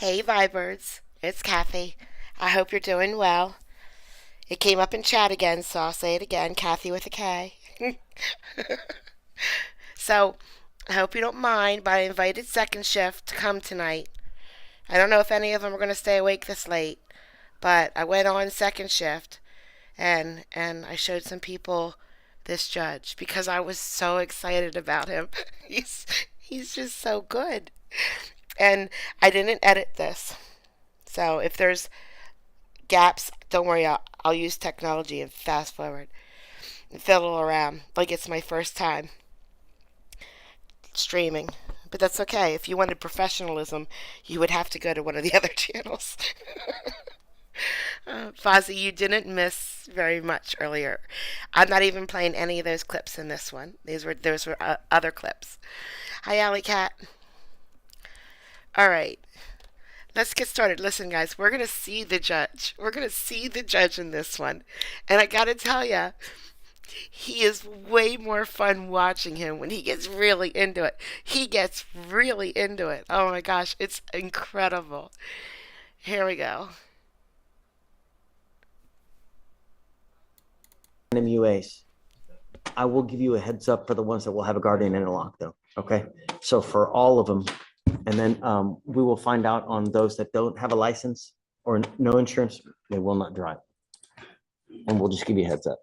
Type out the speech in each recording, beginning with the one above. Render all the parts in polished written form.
Hey, Vibers. It's Kathy. I hope you're doing well. It came up in chat again, so I'll say it again. Kathy with a K. So, I hope you don't mind, but I invited second shift to come tonight. I don't know if any of them are going to stay awake this late, but I went on second shift and I showed some people this judge because I was so excited about him. He's just so good. And I didn't edit this. So if there's gaps, don't worry, I'll use technology and fast forward and fiddle around like it's my first time streaming. But that's okay. If you wanted professionalism, you would have to go to one of the other channels. Fozzie, you didn't miss very much earlier. I'm not even playing any of those clips in this one. Those were other clips. Hi, Alley Cat. All right, let's get started. Listen, guys, we're gonna see the judge. We're gonna see the judge in this one, and I gotta tell ya, he is way more fun watching him when he gets really into it. He gets really into it. Oh my gosh, it's incredible. Here we go. MUAs. I will give you a heads up for the ones that will have a guardian interlock, though. Okay. So for all of them, and then we will find out on those that don't have a license or no insurance, they will not drive. And we'll just give you a heads up.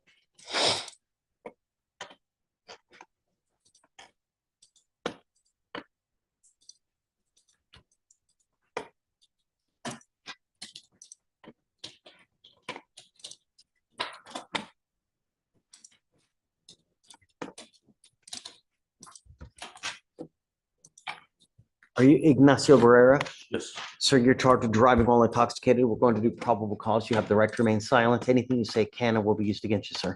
Are you Ignacio Barrera? Yes. Sir, you're charged with driving while intoxicated. We're going to do probable cause. You have the right to remain silent. Anything you say can and will be used against you, sir.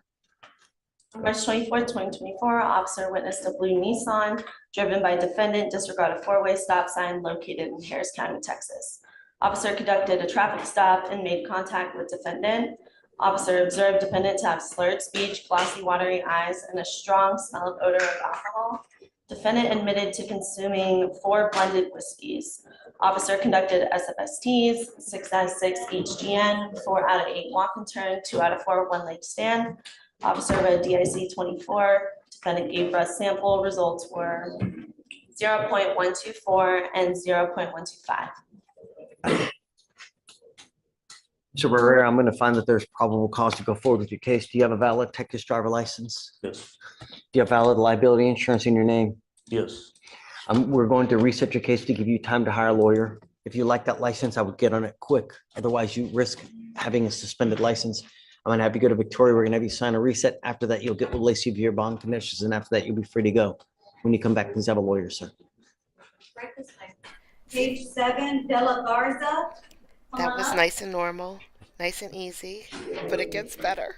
On March 24th, 2024, officer witnessed a blue Nissan driven by defendant disregard a four-way stop sign located in Harris County, Texas. Officer conducted a traffic stop and made contact with defendant. Officer observed defendant to have slurred speech, glossy, watery eyes, and a strong smell of odor of alcohol. Defendant admitted to consuming 4 blended whiskeys. Officer conducted SFSTs, 6 out of 6 HGN, 4 out of 8 walk and turn, 2 out of 4 one-leg stand. Officer read DIC 24. Defendant gave breath sample. Results were 0.124 and 0.125. Mr. Barrera, I'm going to find that there's probable cause to go forward with your case. Do you have a valid Texas driver license? Yes. Do you have valid liability insurance in your name? Yes. We're going to reset your case to give you time to hire a lawyer. If you like that license, I would get on it quick. Otherwise, you risk having a suspended license. I'm going to have you go to Victoria. We're going to have you sign a reset. After that, you'll get with Lacey of your bond conditions. And after that, you'll be free to go. When you come back, please have a lawyer, sir. Right this way. Page 7, De La Garza. That was nice and normal, nice and easy, but it gets better.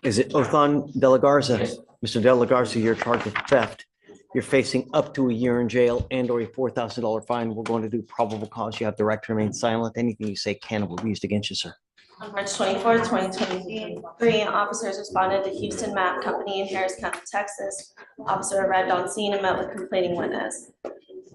Is it Oan Delara? Mr. Delara, you're charged with theft. You're facing up to a year in jail and or a $4,000 fine. We're going to do probable cause. You have the right to remain silent. Anything you say can and will be used against you, sir. On March 24th, 2023, officers responded to Houston Map Company in Harris County, Texas. Officer arrived on scene and met with complaining witness.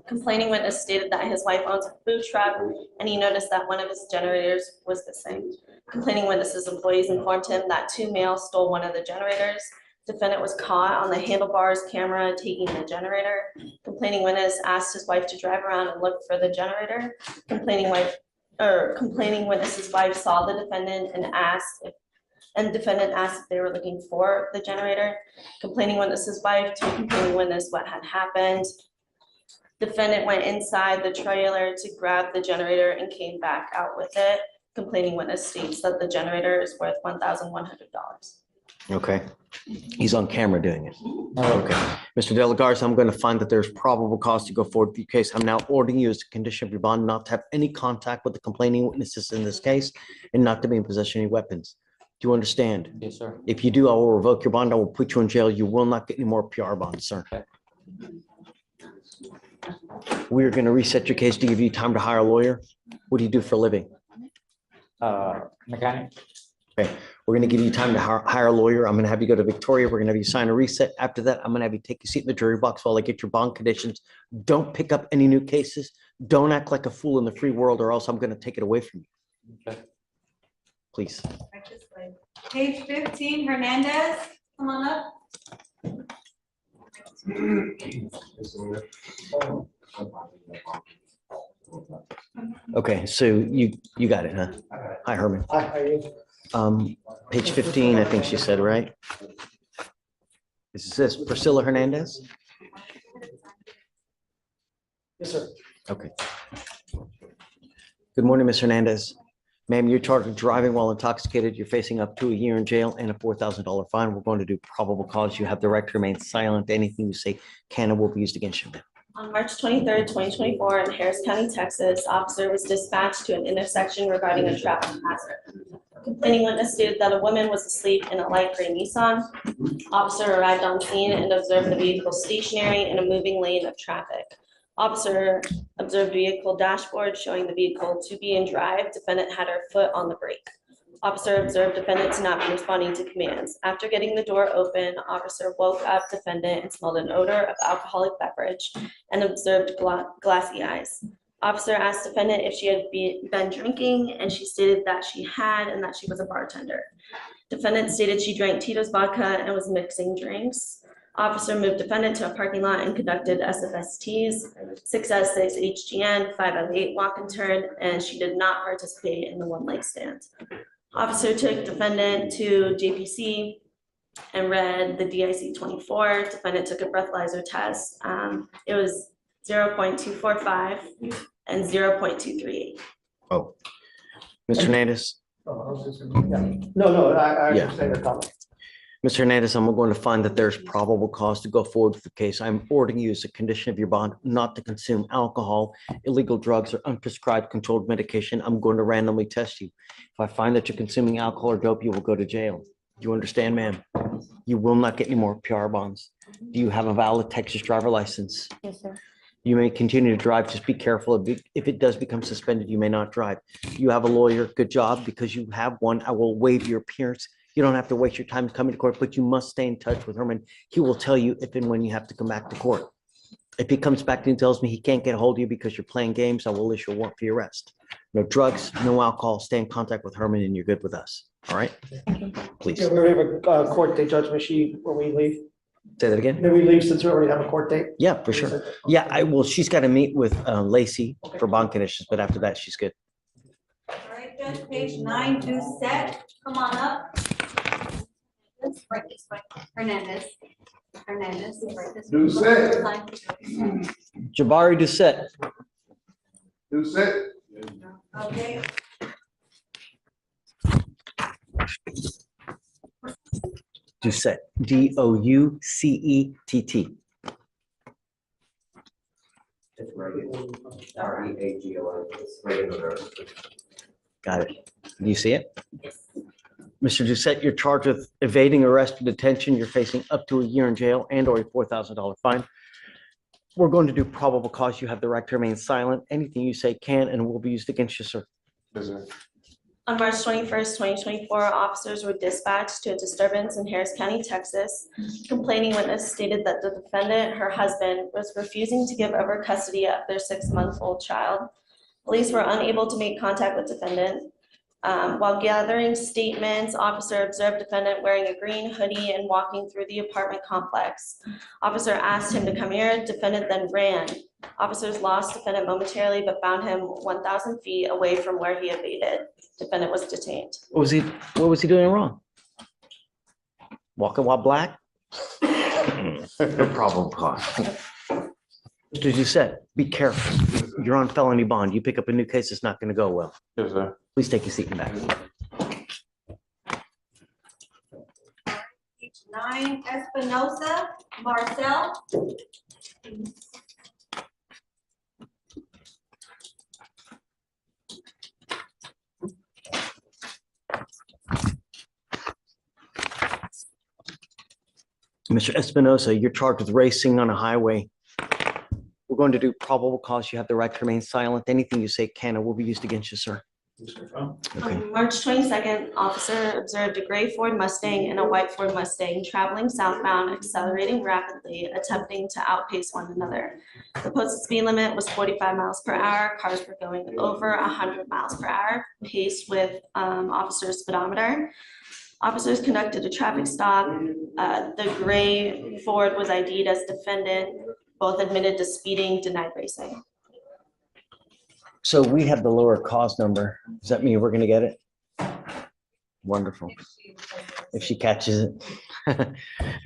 Complaining witness stated that his wife owns a food truck and he noticed that one of his generators was missing. Complaining witness's employees informed him that 2 males stole one of the generators. Defendant was caught on the handlebars camera taking the generator. Complaining witness asked his wife to drive around and look for the generator. Complaining witness's wife saw the defendant and defendant asked if they were looking for the generator. Complaining witness's wife told complaining witness what had happened. Defendant went inside the trailer to grab the generator and came back out with it. Complaining witness states that the generator is worth $1,100. Okay. He's on camera doing it. Okay. Mr. Delara, I'm going to find that there's probable cause to go forward with your case. I'm now ordering you as a condition of your bond not to have any contact with the complaining witnesses in this case and not to be in possession of any weapons. Do you understand? Yes, sir. If you do, I will revoke your bond. I will put you in jail. You will not get any more PR bonds, sir. Okay. We're going to reset your case to give you time to hire a lawyer. What do you do for a living? Mechanic. Okay, we're going to give you time to hire a lawyer. I'm going to have you go to Victoria. We're going to have you sign a reset. After that, I'm going to have you take a seat in the jury box while I get your bond conditions. Don't pick up any new cases. Don't act like a fool in the free world, or else I'm going to take it away from you. Okay. Please. Right this way. Page 15, Hernandez, come on up. Okay, so you got it, huh? Hi, Herman. Hi, how are you? Page 15, I think she said, right? Is this Priscilla Hernandez? Yes, sir. Okay. Good morning, Ms. Hernandez. Ma'am, you're charged with driving while intoxicated. You're facing up to a year in jail and a $4,000 fine. We're going to do probable cause. You have the right to remain silent. Anything you say can and will be used against you, ma'am. On March 23rd, 2024, in Harris County, Texas, officer was dispatched to an intersection regarding a traffic hazard. Complaining witness stated that a woman was asleep in a light gray Nissan. Officer arrived on scene and observed the vehicle stationary in a moving lane of traffic. Officer observed vehicle dashboard showing the vehicle to be in drive. Defendant had her foot on the brake. Officer observed defendant to not be responding to commands. After getting the door open, officer woke up defendant and smelled an odor of alcoholic beverage and observed glassy eyes. Officer asked defendant if she had been drinking, and she stated that she had and that she was a bartender. Defendant stated she drank Tito's vodka and was mixing drinks. Officer moved defendant to a parking lot and conducted SFSTs, 6S6 HGN, 5 out of 8 walk and turn, and she did not participate in the one leg stand. Officer took defendant to JPC and read the DIC 24. Defendant took a breathalyzer test. It was 0.245 and 0.238. Oh, Mr. Hernandez. Oh, I was just gonna- yeah. No, I Yeah. understand your comment. Mr. Hernandez, I'm going to find that there's probable cause to go forward with the case. I'm ordering you as a condition of your bond not to consume alcohol, illegal drugs, or unprescribed controlled medication. I'm going to randomly test you. If I find that you're consuming alcohol or dope, you will go to jail. Do you understand, ma'am? You will not get any more PR bonds. Do you have a valid Texas driver license? Yes, sir. You may continue to drive. Just be careful. If it does become suspended, you may not drive. You have a lawyer. Good job. Because you have one, I will waive your appearance. You don't have to waste your time coming to court, but you must stay in touch with Herman. He will tell you if and when you have to come back to court. If he comes back and tells me he can't get a hold of you because you're playing games, I will issue a warrant for your arrest. No drugs, no alcohol. Stay in contact with Herman and you're good with us. All right? Please. Yeah, we already have a court date, Judge Machine, when we leave. Say that again? Then we leave since we already have a court date. Yeah, for sure. Yeah, she's got to meet with Lacey for bond conditions, but after that, she's good. All right, Judge, page 9, Doucette, come on up. Right this way. Hernandez. Right this way. Doucette. Jabari Duet. Doucette. Okay, Ducett, Doucett. It's REAGON. It's regular. Got it. Do you see it? Mr. Doucette, you're charged with evading arrest and detention. You're facing up to a year in jail and or a $4,000 fine. We're going to do probable cause. You have the right to remain silent. Anything you say can and will be used against you, sir. Yes, sir. On March 21st, 2024, officers were dispatched to a disturbance in Harris County, Texas. Complaining witness stated that the defendant, her husband, was refusing to give over custody of their 6-month-old child. Police were unable to make contact with defendant. While gathering statements, officer observed defendant wearing a green hoodie and walking through the apartment complex. Officer asked him to come here. Defendant then ran. Officers lost defendant momentarily, but found him 1,000 feet away from where he evaded. Defendant was detained. What was he doing wrong? Walking while black? No probable cause. Mr. Doucette, be careful. You're on felony bond. You pick up a new case, it's not going to go well. Yes, sir. Please take your seat in the back. page 9, Espinosa, Marcel. Mr. Espinosa, you're charged with racing on a highway. We're going to do probable cause. You have the right to remain silent. Anything you say can and will be used against you, sir. Okay. On March 22nd, officer observed a gray Ford Mustang and a white Ford Mustang traveling southbound, accelerating rapidly, attempting to outpace one another. The posted speed limit was 45 miles per hour. Cars were going over 100 miles per hour, paced with officer's speedometer. Officers conducted a traffic stop. The gray Ford was ID'd as defendant. Both admitted to speeding, denied racing. So we have the lower cause number. Does that mean we're going to get it? Wonderful. If she catches it.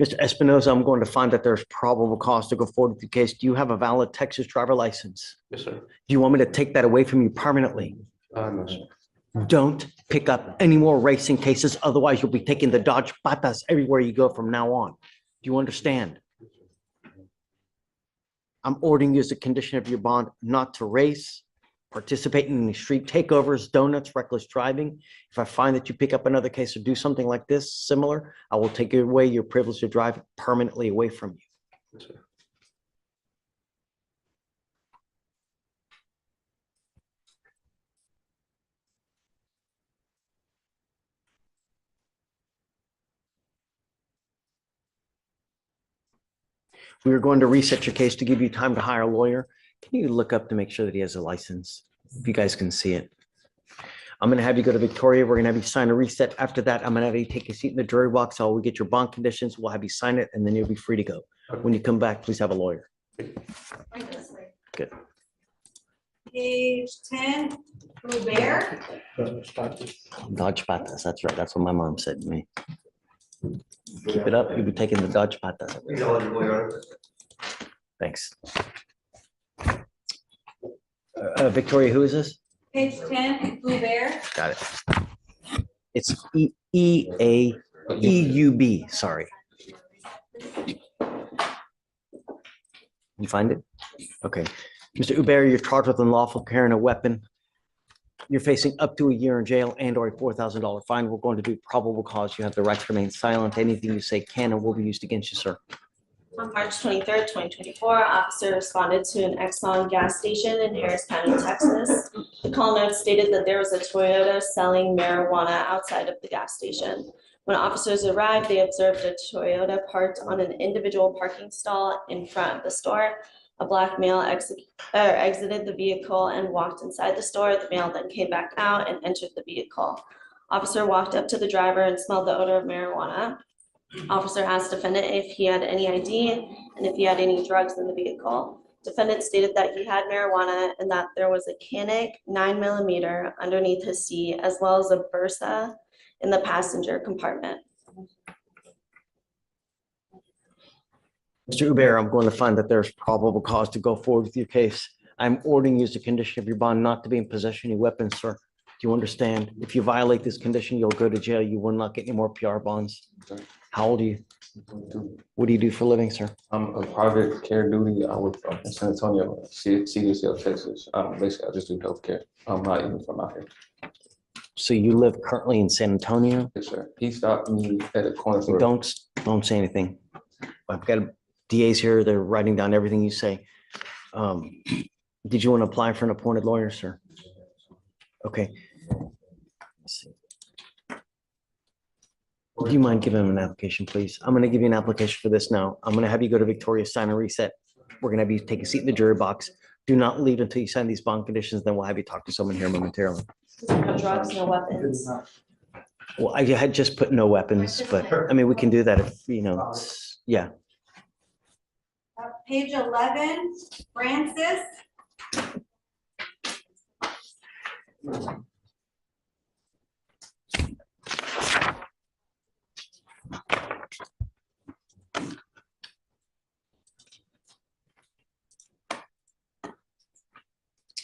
Mr. Espinosa, I'm going to find that there's probable cause to go forward with the case. Do you have a valid Texas driver license? Yes, sir. Do you want me to take that away from you permanently? No, sir. Don't pick up any more racing cases. Otherwise, you'll be taking the Dodge Patas everywhere you go from now on. Do you understand? I'm ordering you as a condition of your bond not to race, participate in any street takeovers, donuts, reckless driving. If I find that you pick up another case or do something like this similar, I will take away your privilege to drive permanently away from you. Yes, sir. We are going to reset your case to give you time to hire a lawyer. Can you look up to make sure that he has a license? If you guys can see it. I'm going to have you go to Victoria. We're going to have you sign a reset. After that, I'm going to have you take a seat in the jury box. I'll get your bond conditions. We'll have you sign it, and then you'll be free to go. When you come back, please have a lawyer. Good. Page 10, Hubert. Dodge Patas. That's right. That's what my mom said to me. Keep it up. You'll be taking the Dodge Patas. Thanks. Victoria, who is this? Page 10, Hubert. Got it. It's EAEUB, sorry. You find it? Okay. Mr. Hubert, you're charged with unlawful carrying a weapon. You're facing up to a year in jail and or a $4,000 fine. We're going to do probable cause. You have the right to remain silent. Anything you say can and will be used against you, sir. On March 23rd, 2024, officer responded to an Exxon gas station in Harris County, Texas. The call note stated that there was a Toyota selling marijuana outside of the gas station. When officers arrived, they observed a Toyota parked on an individual parking stall in front of the store. A black male exited the vehicle and walked inside the store. The male then came back out and entered the vehicle. Officer walked up to the driver and smelled the odor of marijuana. Officer asked defendant if he had any ID and if he had any drugs in the vehicle. Defendant stated that he had marijuana and that there was a Canic 9mm underneath his seat, as well as a Versa in the passenger compartment. Mr. Hubert, I'm going to find that there's probable cause to go forward with your case. I'm ordering you as a condition of your bond not to be in possession of any weapons, sir. Do you understand? If you violate this condition, you'll go to jail. You will not get any more PR bonds. How old are you? What do you do for a living, sir? I'm a private care duty. I work in San Antonio, CDCL, Texas. Basically, I just do healthcare. I'm not even from out here. So you live currently in San Antonio? Yes, sir. He stopped me at a corner store. Don't say anything. I've got DAs here. They're writing down everything you say. Did you want to apply for an appointed lawyer, sir? Okay. Let's see. Do you mind giving him an application, please? I'm going to give you an application for this now. I'm going to have you go to Victoria, sign and reset. We're going to have you take a seat in the jury box. Do not leave until you sign these bond conditions. Then we'll have you talk to someone here momentarily. No drugs, no weapons. Well, I had just put no weapons, but I mean, we can do that if, you know, yeah. Page 11, Francis.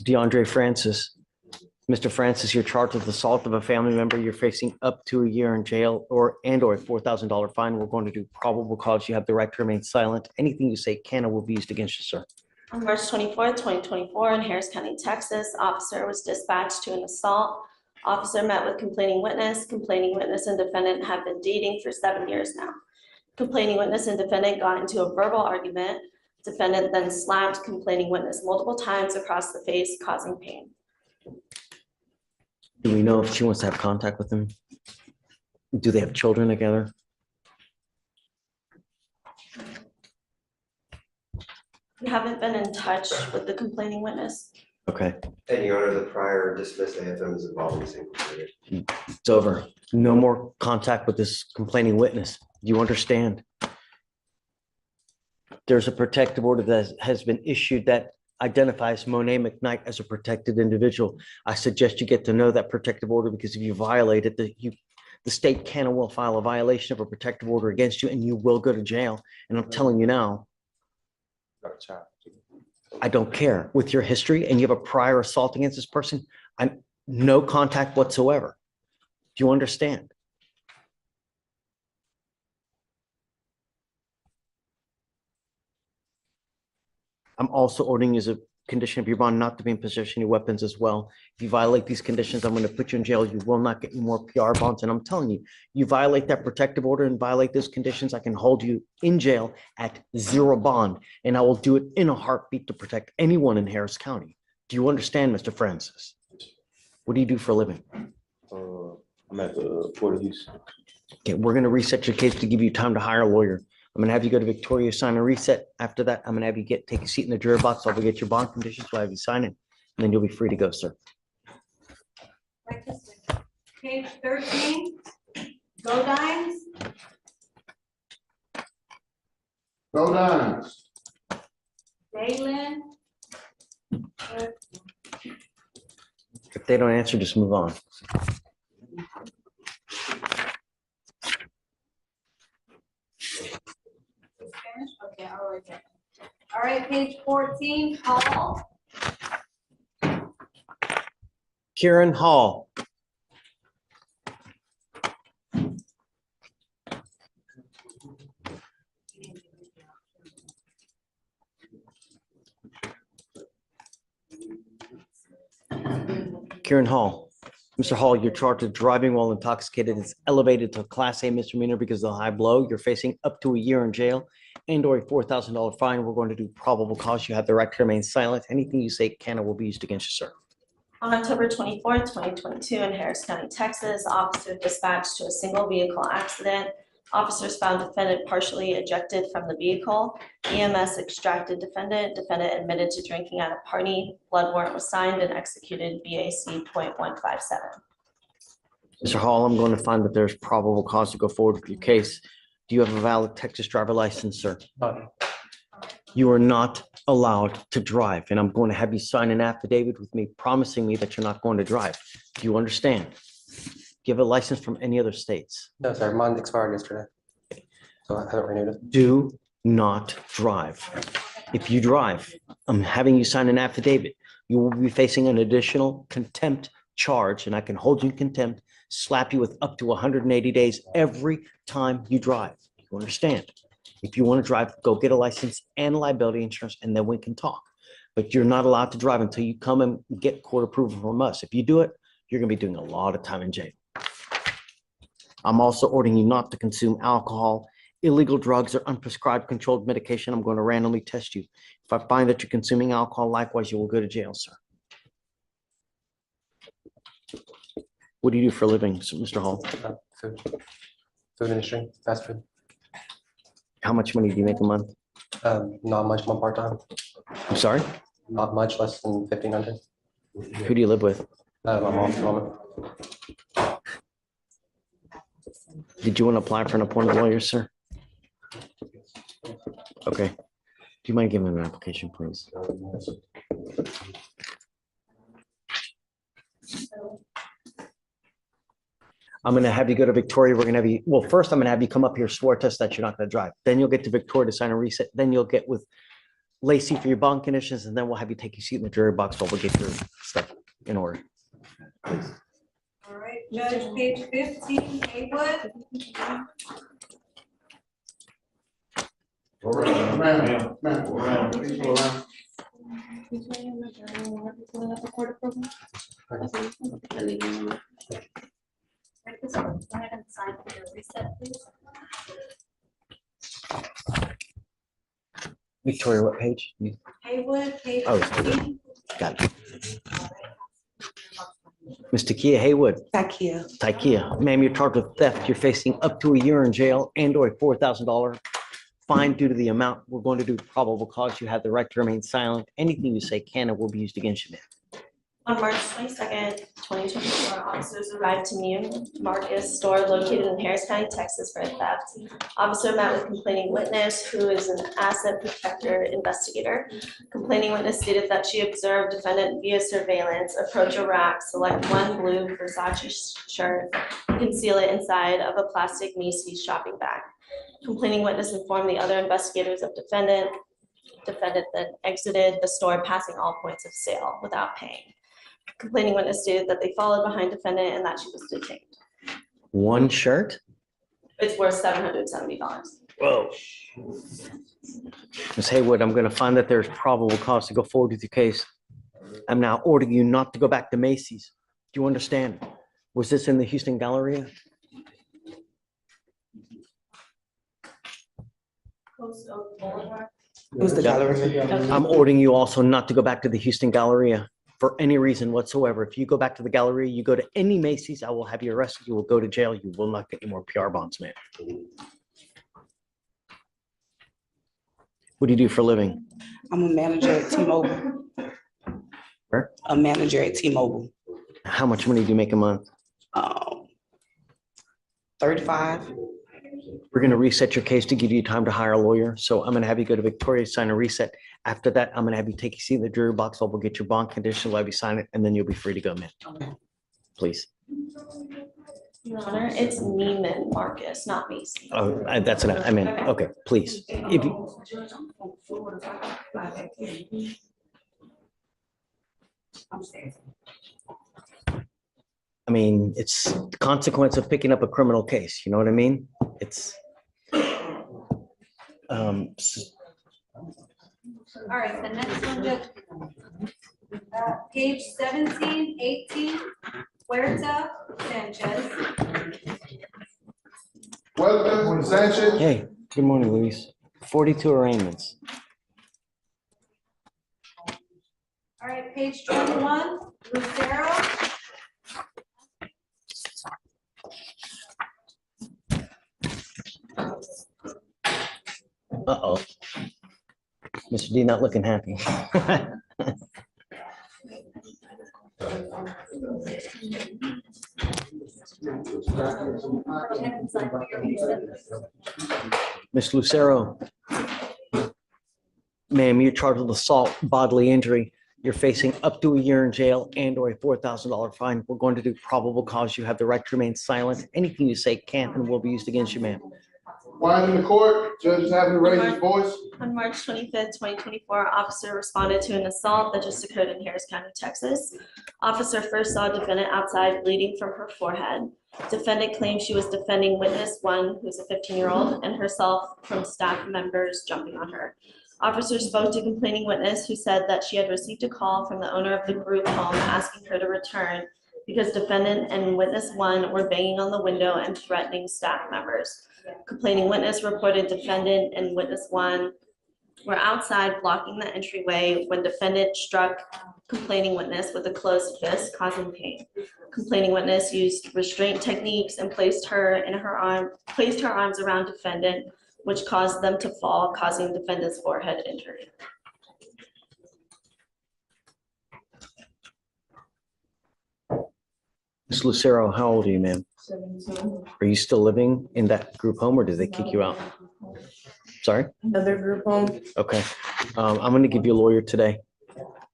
DeAndre Francis. Mr. Francis, you're charged with assault of a family member. You're facing up to a year in jail or a $4,000 fine. We're going to do probable cause. You have the right to remain silent. Anything you say can or will be used against you, sir. On March 24th, 2024, in Harris County, Texas, officer was dispatched to an assault. Officer met with complaining witness. Complaining witness and defendant have been dating for 7 years now. Complaining witness and defendant got into a verbal argument. Defendant then slapped complaining witness multiple times across the face, causing pain. Do we know if she wants to have contact with him? Do they have children together? We haven't been in touch with the complaining witness. Okay, And Your Honor, the prior dismissed AFM is involved in the same procedure. it's over. No more contact with this complaining witness. Do you understand? There's a protective order that has been issued that identifies Monet McKnight as a protected individual. I suggest you get to know that protective order, because if you violate it, the state can and will file a violation of a protective order against you, and you will go to jail. And I'm telling you now, I don't care. With your history and you have a prior assault against this person, I'm no contact whatsoever. Do you understand? I'm also ordering you as a condition of your bond not to be in possession of weapons as well. If you violate these conditions, I'm going to put you in jail. You will not get any more PR bonds. And I'm telling you, you violate that protective order and violate those conditions, I can hold you in jail at 0 bond. And I will do it in a heartbeat to protect anyone in Harris County. Do you understand, Mr. Francis? What do you do for a living? I'm at the Port of Use. Okay, we're going to reset your case to give you time to hire a lawyer. I'm gonna have you go to Victoria, sign a reset. After that, I'm gonna have you take a seat in the jury box. I'll get your bond conditions. We'll have you sign it, and then you'll be free to go, sir. Right this way. Page 13, Go Dimes. Go Dimes. Dalen. If they don't answer, just move on. Okay, all right. All right, page 14, Hall. Kieran Hall. Kieran Hall. Mr. Hall, you're charged with driving while intoxicated. It's elevated to a Class A misdemeanor because of the high blow. You're facing up to a year in jail and or a $4,000 fine. We're going to do probable cause. You have the right to remain silent. Anything you say can or will be used against you, sir. On October 24th, 2022, in Harris County, Texas, officer dispatched to a single vehicle accident. Officers found defendant partially ejected from the vehicle. EMS extracted defendant. Defendant admitted to drinking at a party. Blood warrant was signed and executed BAC .157. Mr. Hall, I'm going to find that there's probable cause to go forward with your case. Do you have a valid Texas driver license, sir? You are not allowed to drive, and I'm going to have you sign an affidavit with me promising me that you're not going to drive. Do you understand? Do you have a license from any other states? No, sir, mine expired yesterday, so I haven't renewed it. Do not drive. If you drive, I'm having you sign an affidavit. You will be facing an additional contempt charge, and I can hold you in contempt, slap you with up to 180 days every time you drive. You understand? If you want to drive, go get a license and liability insurance, and then we can talk. But you're not allowed to drive until you come and get court approval from us. If you do it, you're going to be doing a lot of time in jail. I'm also ordering you not to consume alcohol, illegal drugs, or unprescribed controlled medication. I'm going to randomly test you. If I find that you're consuming alcohol, likewise, you will go to jail, sir. What do you do for a living, Mr. Hall? Food industry, fast food. How much money do you make a month? Not much, one part-time, I'm sorry? not much, less than 1,500. Who do you live with? My mom at the moment. Did you want to apply for an appointed lawyer, sir? Okay. Do you mind giving me an application, please? I'm going to have you go to Victoria. We're going to have you, well, first I'm going to have you come up here, swear test that you're not going to drive. Then you'll get to Victoria to sign a reset. Then you'll get with Lacey for your bond conditions, and then we'll have you take your seat in the jury box while we get your stuff in order. Please. All right, Judge, page 15, Haywood. Go around, ma'am, go around, please go around. Right this way. Go ahead and sign for your reset, please. Victoria, what page? Haywood, page Oh, 15. got it. Ms. Takia Haywood. Takia. Takia, ma'am, you're charged with theft. You're facing up to a year in jail and or a $4,000 fine due to the amount. We're going to do probable cause. You have the right to remain silent. Anything you say can and will be used against you, ma'am. On March 22nd, 2024, officers arrived to Neiman Marcus store located in Harris County, Texas for a theft. Officer met with complaining witness, who is an asset protector investigator. Complaining witness stated that she observed defendant via surveillance approach a rack, select one blue Versace shirt, and conceal it inside of a plastic Macy's shopping bag. Complaining witness informed the other investigators of defendant. Defendant then exited the store, passing all points of sale without paying. Complaining witness stated that they followed behind defendant and that she was detained. One shirt? It's worth $770. Whoa. Ms. Haywood, I'm going to find that there's probable cause to go forward with your case. I'm now ordering you not to go back to Macy's. Do you understand? Was this in the Houston Galleria? Who's the gallery? I'm ordering you also not to go back to the Houston Galleria for any reason whatsoever. If you go back to the Galleria, you go to any Macy's, I will have you arrested. You will go to jail. You will not get any more PR bonds, man. What do you do for a living? I'm a manager at T-Mobile. Where? A manager at T-Mobile. How much money do you make a month? 35. We're going to reset your case to give you time to hire a lawyer. So I'm going to have you go to Victoria, sign a reset. After that, I'm going to have you take a seat in the jury box. We'll get your bond condition, we'll have you sign it, and then you'll be free to go, man. Please. Your Honor, it's Neiman Marcus, not Macy's. Oh, that's enough. I mean, okay, please. If you, I mean, it's the consequence of picking up a criminal case. You know what I mean? It's. All right, the next one, Judge. Page 17, 18, Huerta Sanchez. Welcome, Sanchez. Hey, good morning, Luis. 42 arraignments. All right, page 21, Lucero. Uh-oh. Mr. D not looking happy. Ms. Lucero. Ma'am, you're charged with assault, bodily injury. You're facing up to a year in jail and or a $4,000 fine. We're going to do probable cause. You have the right to remain silent. Anything you say can and will be used against you, ma'am. Quiet in the court. Judge is having to raise his voice. On March 25th, 2024, officer responded to an assault that just occurred in Harris County, Texas. Officer first saw defendant outside bleeding from her forehead. Defendant claimed she was defending witness one, who's a 15-year-old, and herself from staff members jumping on her. Officer spoke to complaining witness, who said that she had received a call from the owner of the group home asking her to return because defendant and witness one were banging on the window and threatening staff members. Complaining witness reported defendant and witness one were outside blocking the entryway when defendant struck complaining witness with a closed fist, causing pain. Complaining witness used restraint techniques and placed her arms around defendant, which caused them to fall, causing defendant's forehead injury. Ms. Lucero, how old are you, ma'am? 17. Are you still living in that group home or did they kick you out? Sorry? Another group home. Okay. I'm going to give you a lawyer today.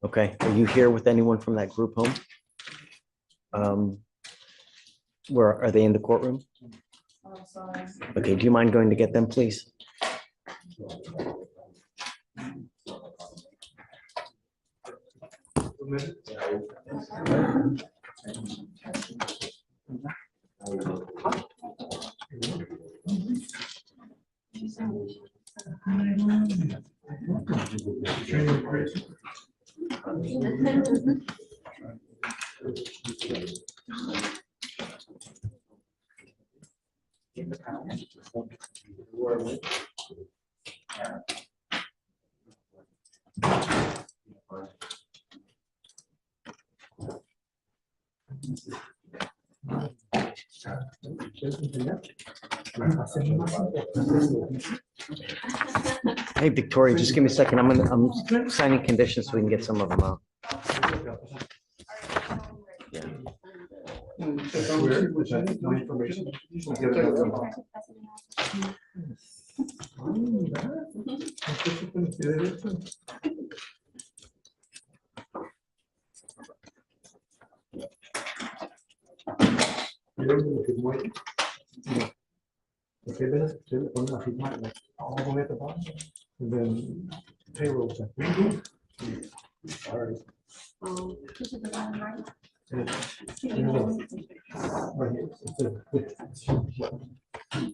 Okay. Are you here with anyone from that group home? Where are they in the courtroom? Okay. Do you mind going to get them, please? Hey, Victoria, just give me a second. I'm signing conditions so we can get some of them out. And then payroll.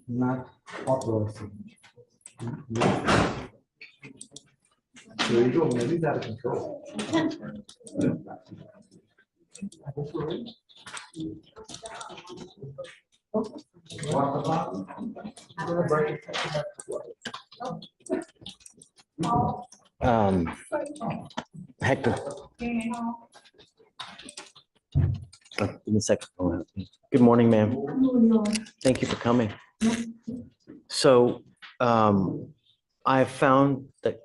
Not authorized. There you go, man, he's out of control. Hector. Give me a second. Good morning, ma'am. Thank you for coming. So I have found that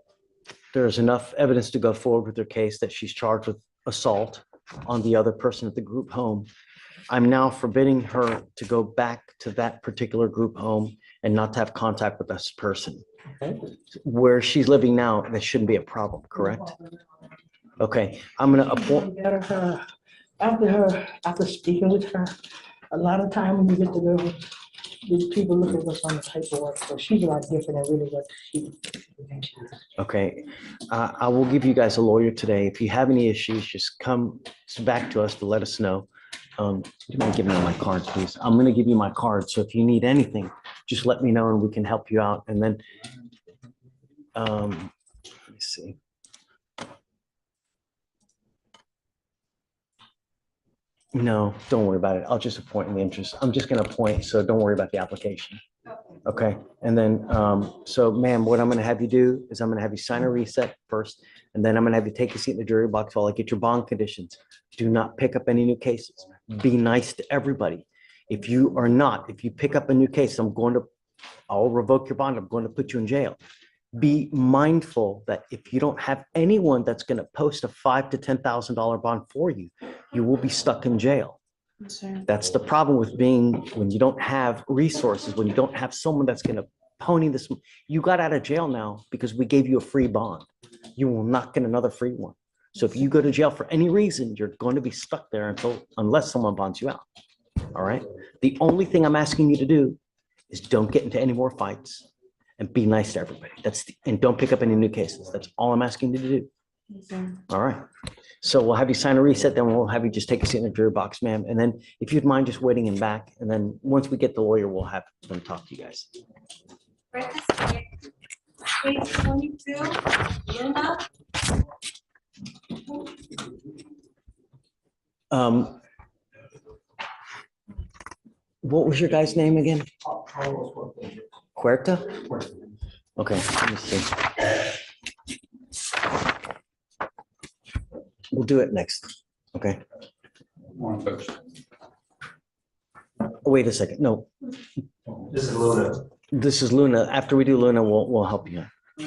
there's enough evidence to go forward with her case that she's charged with assault on the other person at the group home. I'm now forbidding her to go back to that particular group home and not to have contact with this person. Where she's living now, that shouldn't be a problem, correct? Okay, I'm gonna appoint. After speaking with her, a lot of time when you get to go, these people look at what's on the paperwork, so she's a lot different than really what she. Okay, I will give you guys a lawyer today. If you have any issues, just come back to us to let us know. Do you mind giving me my cards, please? I'm gonna give you my card, so if you need anything, just let me know and we can help you out. And then, let me see. No, don't worry about it. I'll just appoint in the interest. I'm just gonna appoint, so don't worry about the application. Okay, and then, so ma'am, what I'm gonna have you do is I'm gonna have you sign a reset first, and then I'm gonna have you take a seat in the jury box while I get your bond conditions. Do not pick up any new cases. Be nice to everybody. If you pick up a new case, I'll revoke your bond. I'm going to put you in jail. Be mindful that if you don't have anyone that's going to post a $5,000 to $10,000 bond for you, you will be stuck in jail. That's the problem with when you don't have resources, when you don't have someone that's going to pony this. You got out of jail now because we gave you a free bond. You will not get another free one. So if you go to jail for any reason, you're going to be stuck there unless someone bonds you out. All right. The only thing I'm asking you to do is don't get into any more fights and be nice to everybody. And don't pick up any new cases. That's all I'm asking you to do. All right. So we'll have you sign a reset, then we'll have you just take a seat in the jury box, ma'am. And then if you'd mind just waiting in back, and then once we get the lawyer, we'll have them talk to you guys. Page 22, Linda. What was your guy's name again? Huerta? Okay, let me see. We'll do it next. Okay. Wait a second. No. This is Luna. This is Luna. After we do Luna, we'll help you. Do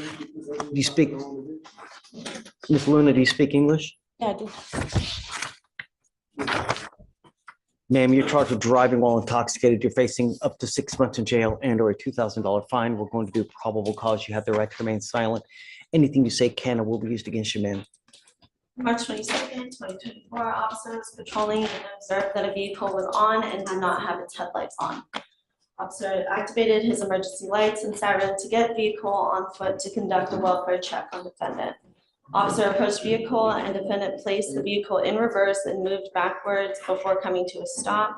you speak, Miss Luna, do you speak English? Yeah, I do. Ma'am, you're charged with driving while intoxicated. You're facing up to 6 months in jail and or a $2,000 fine. We're going to do probable cause. You have the right to remain silent. Anything you say can or will be used against you, ma'am. March 22nd, 2024, officers patrolling and observed that a vehicle was on and did not have its headlights on. Officer activated his emergency lights and siren to get vehicle on foot to conduct a welfare check on defendant. Officer approached vehicle and defendant placed the vehicle in reverse and moved backwards before coming to a stop.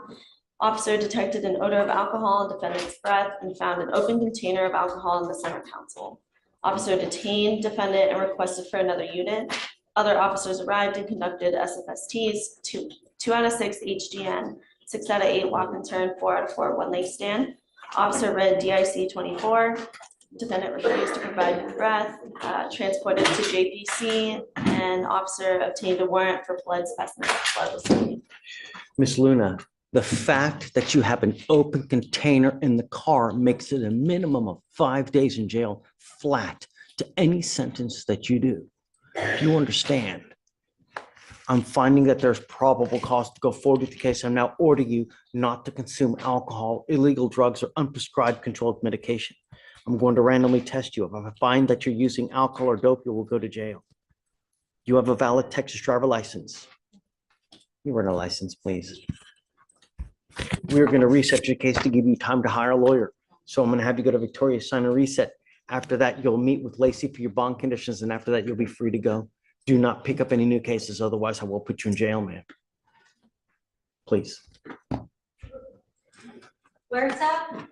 Officer detected an odor of alcohol in defendant's breath and found an open container of alcohol in the center console. Officer detained defendant and requested for another unit. Other officers arrived and conducted SFSTs, 2 out of 6 HDN, 6 out of 8 walk and turn, 4 out of 4 one leg stand. Officer read DIC 24. Defendant refused to provide his breath, transported to JPC, and officer obtained a warrant for blood specimen. Blood was taken. Miss Luna, the fact that you have an open container in the car makes it a minimum of 5 days in jail flat to any sentence that you do. Do you understand? I'm finding that there's probable cause to go forward with the case. I'm now ordering you not to consume alcohol, illegal drugs, or unprescribed controlled medication. I'm going to randomly test you. If I find that you're using alcohol or dope, you will go to jail. You have a valid Texas driver license. You run a license, please. We're going to reset your case to give you time to hire a lawyer. So I'm going to have you go to Victoria, sign a reset. After that, you'll meet with Lacey for your bond conditions, and after that, you'll be free to go. Do not pick up any new cases, otherwise I will put you in jail, man. Please. Where's that?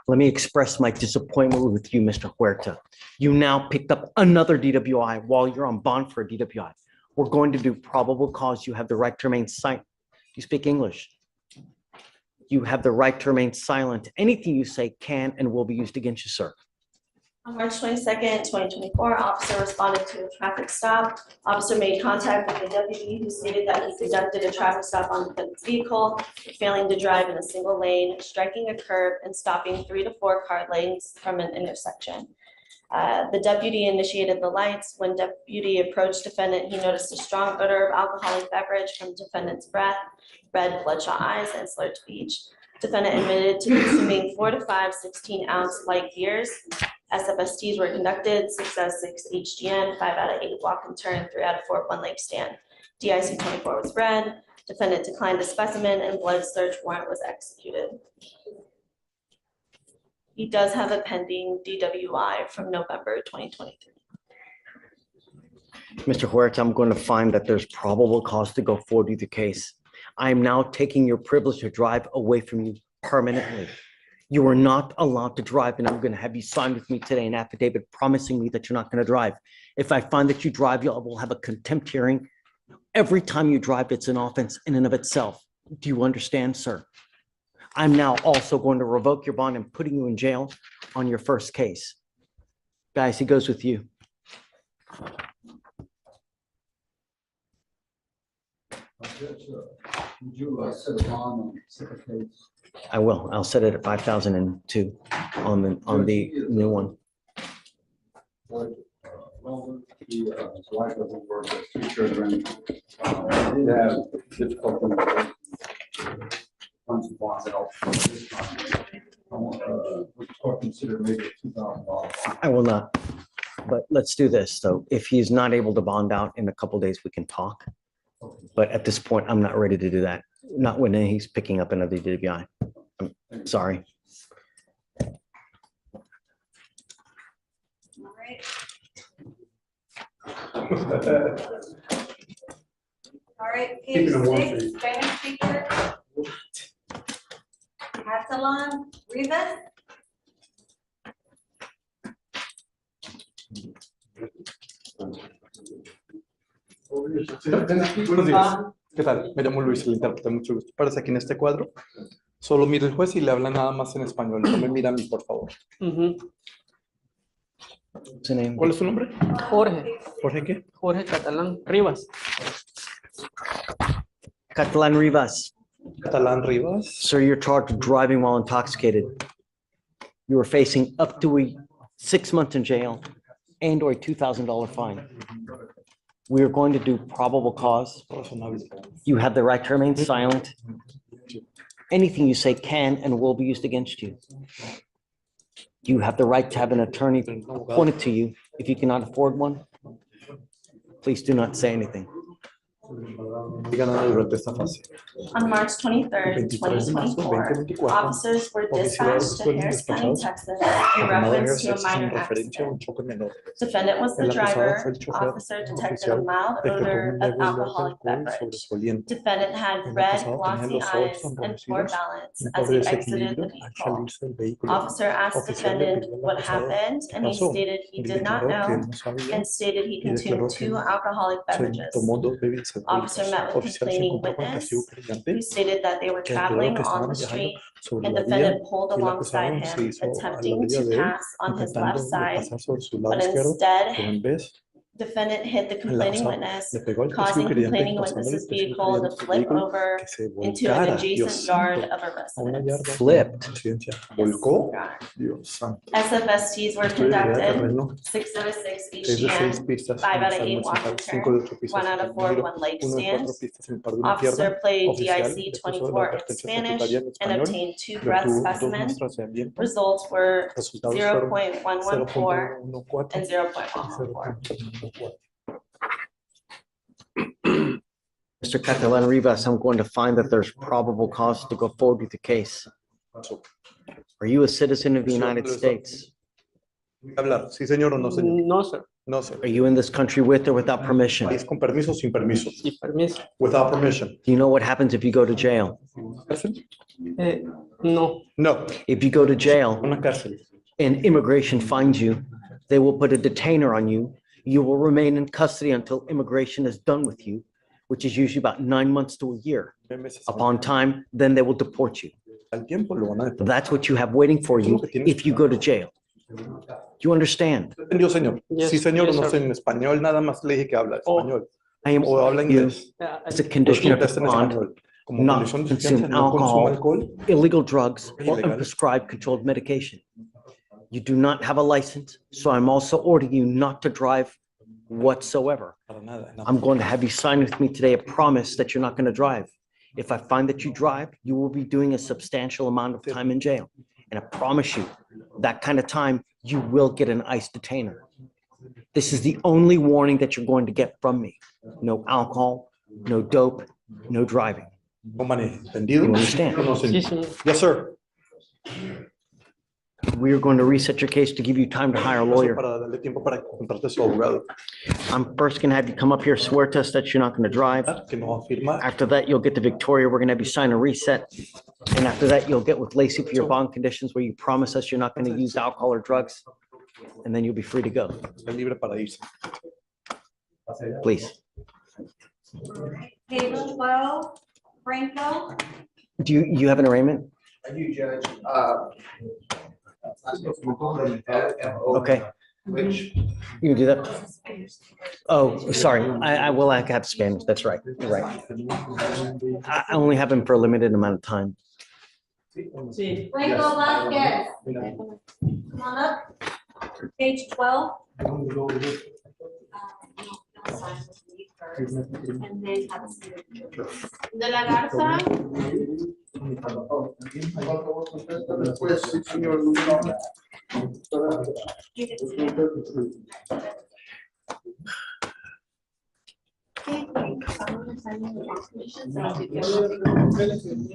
Let me express my disappointment with you, Mr. Huerta. You now picked up another DWI while you're on bond for a DWI. We're going to do probable cause. You have the right to remain silent. You speak English. You have the right to remain silent. Anything you say can and will be used against you, sir. On March 22nd, 2024, officer responded to a traffic stop. Officer made contact with a deputy who stated that he conducted a traffic stop on the defendant's vehicle, failing to drive in a single lane, striking a curb, and stopping 3 to 4 car lanes from an intersection. The deputy initiated the lights. When deputy approached defendant, he noticed a strong odor of alcoholic beverage from defendant's breath, red bloodshot eyes, and slurred speech. Defendant admitted to consuming 4 to 5 16-ounce light beers. SFSTs were conducted, 6 out of 6 HGN, 5 out of 8 walk and turn, 3 out of 4 one-leg stand. DIC 24 was read. Defendant declined a specimen and blood search warrant was executed. He does have a pending DWI from November 2023. Mr. Huerta, I'm going to find that there's probable cause to go forward with the case. I am now taking your privilege to drive away from you permanently. You are not allowed to drive, and I'm going to have you sign with me today an affidavit promising me that you're not going to drive. If I find that you drive, you will have a contempt hearing. Every time you drive, it's an offense in and of itself. Do you understand, sir? I'm now also going to revoke your bond and putting you in jail on your first case. Guys, he goes with you. Would you set a bond on second case? I will. I'll set it at 5,002 on the new one. Well, his wife doesn't work, has 3 children. I did have difficulty funds bond out. Would the court consider maybe $2,000? I will not. But let's do this. So if he's not able to bond out in a couple of days, we can talk. But at this point, I'm not ready to do that. Not when he's picking up another DWI. I'm sorry. All right. All right, page 6, Spanish speaker. Catalan Ras. Buenos días. ¿Qué tal? Me llamo Luis, el intérprete, mucho gusto. Párese aquí en este cuadro. Solo mire el juez y le habla nada más en español. No me mira a mí, por favor. ¿Cuál es su nombre? Jorge. ¿Jorge qué? Jorge Catalán Rivas. Catalan Ras. Catalan Rivas. Sir, you're charged with driving while intoxicated. You are facing up to 6 months in jail and or a $2,000 fine. We are going to do probable cause. You have the right to remain silent. Anything you say can and will be used against you. You have the right to have an attorney appointed to you. If you cannot afford one, please do not say anything. Y ganando durante esta fase. On March 23rd, 23 de marzo 2024, 2024, officers were dispatched oficiales to fueron Harris County, despachados Texas, a in Condado de reference to a Harris, Texas, en minor referencia a un accident. choque menor. Defendant was the El acusado driver. fue el chofer. Officer detected a Oficial mild detectó odor un of leve olor de alcoholic alcohol beverage. sobresaliente. Defendant had El red, acusado tenía glossy los ojos eyes and poor enrojecidos, balance un as pobre he exited the desequilibrio al vehicle. salirse del vehículo. Officer asked Oficial le defendant pidió al what acusado happened, qué and he pasó. stated he Él did not declaró que él know no sabía and stated he y declaró consumed que 2 alcoholic se beverages. tomó 2 bebidas Officer alcohólicas. met with Oficial se complaining encontró con el testigo witness, creyente who stated that they were que declaró traveling que on estaban the viajando street sobre and la vía defendant pulled y el alongside acusado se him, hizo a la attempting orilla to de él, pass on his left intentando side, pasar sobre su lado but izquierdo, instead, pero en vez defendant hit the el complaining acusado witness, le pegó al testigo causing creyente, complaining causando al witness's testigo vehicle to creyente el flip vehículo over que se into an volcara, adjacent Dios yard santo, of a a una residence. yarda Flipped. de residencia. Volcó, Dios santo. SFSTs were Estudio de conducted, terreno, 6 out of 6 each 6 de 6 stand, pistas 5 en out el of 8 salmo walk central, and 5 turn, de 8 pistas 1 en out el of 4 giro, one leg 1 de 4 stand. pistas en el par de una pierna. Officer played Oficial DIC le puso la 24 in advertencia Spanish estatutaria en and español obtained 2 y breath obtuvo 2 specimen. muestras de ambiente. Results were Resultados fueron 0.114 0.114 and y 0.114. 0.114. Mr. Catalan Rivas, I'm going to find that there's probable cause to go forward with the case. Are you a citizen of the United States? Hablar, sí señor o no señor. No, sir. No sir. Are you in this country with or without permission? País con permiso o sin permiso. Sin permiso. Without permission. Do you know what happens if you go to jail? ¿Cárcel? No. No. If you go to jail Una cárcel. and immigration finds you, they will put a detainer on you. You will remain in custody until immigration is done with you, which is usually about 9 months to a year. Upon time, then they will deport you. Al tiempo lo van a deportar. That's what you have waiting for you if you go to jail. Do you understand? ¿Entendió, señor? Yes, Sí, señor, yes, no sir. sé en español, nada más le dije que habla español. I am O habla you inglés. as a condition of Contesta en bond, español. Como not condición de consume fianza, no consuma alcohol, alcohol. illegal drugs, or Ilegal. unprescribed controlled medication. You do not have a license, so I'm also ordering you not to drive whatsoever. Para nada, nada. I'm going to have you sign with me today a promise that you're not going to drive. If I find that you drive, you will be doing a substantial amount of time in jail. And I promise you, that kind of time, you will get an ICE detainer. This is the only warning that you're going to get from me. No alcohol, no dope, no driving. No maneje, ¿entendido? You understand? No, señor. Sí, señor. Yes, sir. We are going to reset your case to give you time to hire a lawyer. Para darle tiempo para contratar a su abogado. I'm first going to have you come up here, swear to us that you're not going to drive. Que no va a firmar. After that, you'll get to Victoria. We're going to have you sign a reset. And after that, you'll get with Lacey for your bond conditions where you promise us you're not going to use alcohol or drugs. And then you'll be free to go. Está libre para irse. Please. Page 12, Franco. Do you have an arraignment? I do, Judge. Okay. Which, You can do that? Oh, sorry. I will have Spanish. That's right. You're right. I only have him for a limited amount of time. Franco Vasquez. Come on up. Page 12. And then have a signature. De la Garza.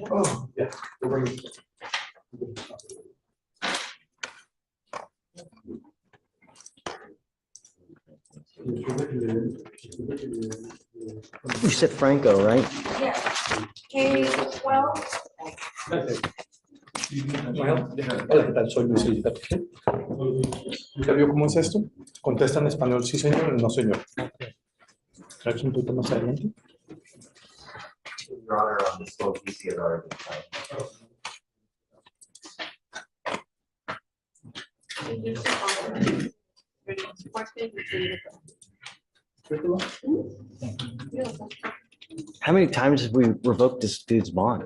Oh, yeah. You said Franco, right? Yes. Page 12. Bueno, hola, ¿qué tal? Soy Luis Elizabeth. ¿Ya vio cómo es esto? Contesta en español, sí señor, no señor. ¿Traes un poquito más adelante? Your Honor, on this phone, PC has already How many times have we revoked this dude's bond?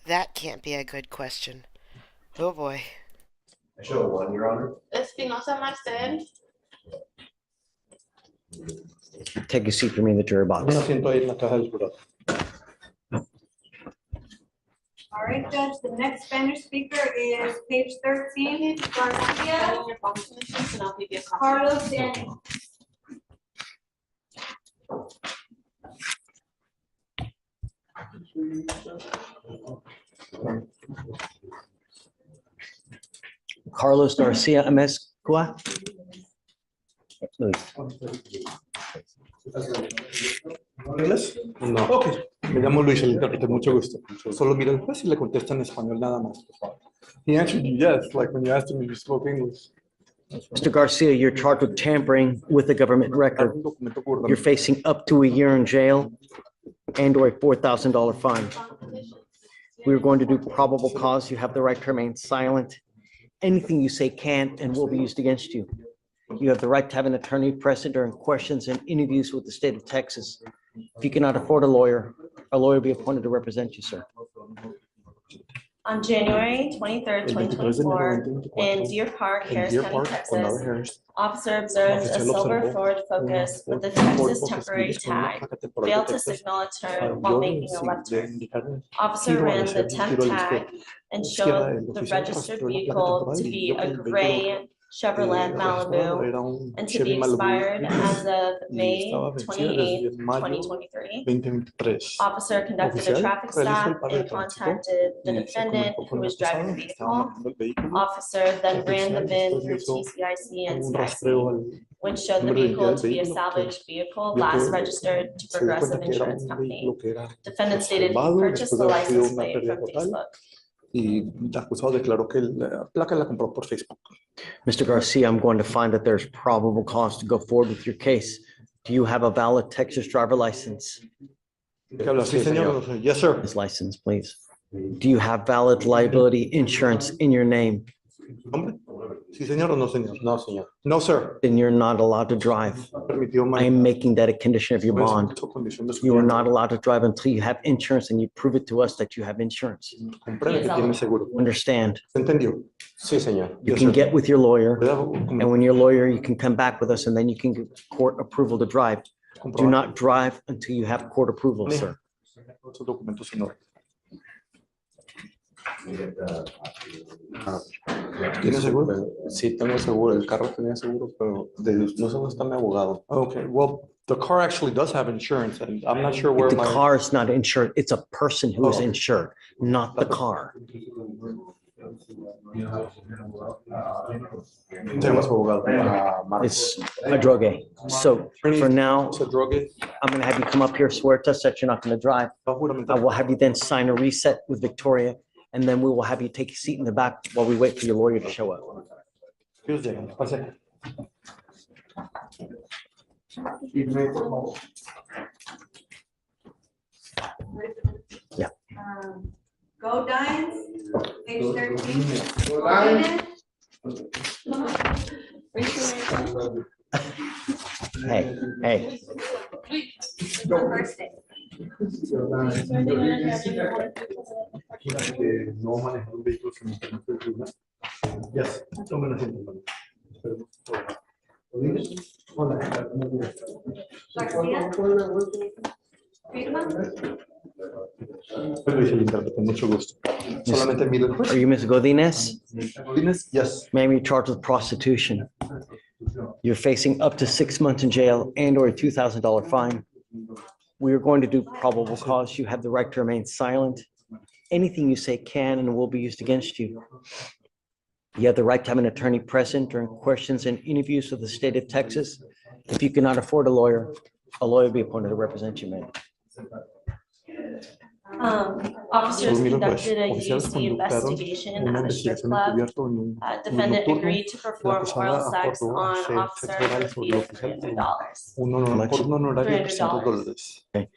That can't be a good question. Oh boy. I show one, Your Honor. Espinosa Marcel. Take a seat for me in the jury Un box. asiento ahí en la caja del jurado. All right. Judge, the next Spanish speaker is page 13, Garcia, Carlos Daniel. Carlos Garcia Amezcua. ¿Inglés? No. Ok, me llamo Luis, el intérprete, mucho gusto. Solo mira el juez y le contesta en español nada más, por favor. He answered you yes, like when you asked him if you spoke English. Mr. Garcia, you're charged with tampering with a government record. You're facing up to a year in jail and or a $4,000 fine. We're going to do probable cause. You have the right to remain silent. Anything you say can and will be used against you. You have the right to have an attorney present during questions and interviews with the state of Texas. If you cannot afford a lawyer will be appointed to represent you, sir. On January 23rd, 2024, in Deer Park, Harris County, Texas, officer observed a silver Ford Focus with the Texas temporary tag, failed to signal a turn while making a left turn. Officer ran the temp tag and showed the registered vehicle to be a gray Chevrolet Malibu and to be expired as of May 28th, 2023. Officer conducted a traffic stop and contacted the defendant who was driving the vehicle. Officer then ran the VIN through TCIC and CIC, which showed the vehicle to be a salvaged vehicle last registered to Progressive Insurance Company. Defendant stated he purchased the license plate from Facebook. Y el acusado declaró que la placa la compró por Facebook. Mr. Garcia, I'm going to find that there's probable cause to go forward with your case. Do you have a valid Texas driver license? Sí, señor. Yes, sir. His license, please. Do you have valid liability insurance in your name? ¿Hombre? Sí, señor o no, señor? No, señor. No, sir. Then you're not allowed to drive. I am making that a condition of your bond. You are not allowed to drive until you have insurance and you prove it to us that you have insurance. Understand? ¿Entendió? Sí, señor. You can get with your lawyer, and when your lawyer, you can come back with us, and then you can get court approval to drive. Do not drive until you have court approval, sir. ¿Tiene seguro? Sí, tengo seguro. El carro tenía seguro, pero no sé dónde está mi abogado. Okay, well, the car actually does have insurance, and I'm not sure where The my... car is not insured. It's a person who is insured, not the car. Tenemos abogado. It's a drogue. So for now, I'm going to have you come up here, swear to us that you're not going to drive. I will have you then sign a reset with Victoria, and then we will have you take a seat in the back while we wait for your lawyer to show up. Yeah. Go Dines, page 13. Hey. No manejar un vehículo que no tenga. Yes, tomen asiento. Luis, el intérprete, mucho gusto. Solamente mire el juez. Are you Ms. Godinez? Godinez? Yes. Ma'am, you're charged with prostitution. You're facing up to 6 months in jail and or a $2,000 fine. We are going to do probable cause. You have the right to remain silent. Anything you say can and will be used against you. You have the right to have an attorney present during questions and interviews with the state of Texas. If you cannot afford a lawyer will be appointed to represent you, ma'am. Officers conducted a UC investigation at a strip club. Defendant agreed to perform oral sex on officer for a fee of $300. $300. Okay.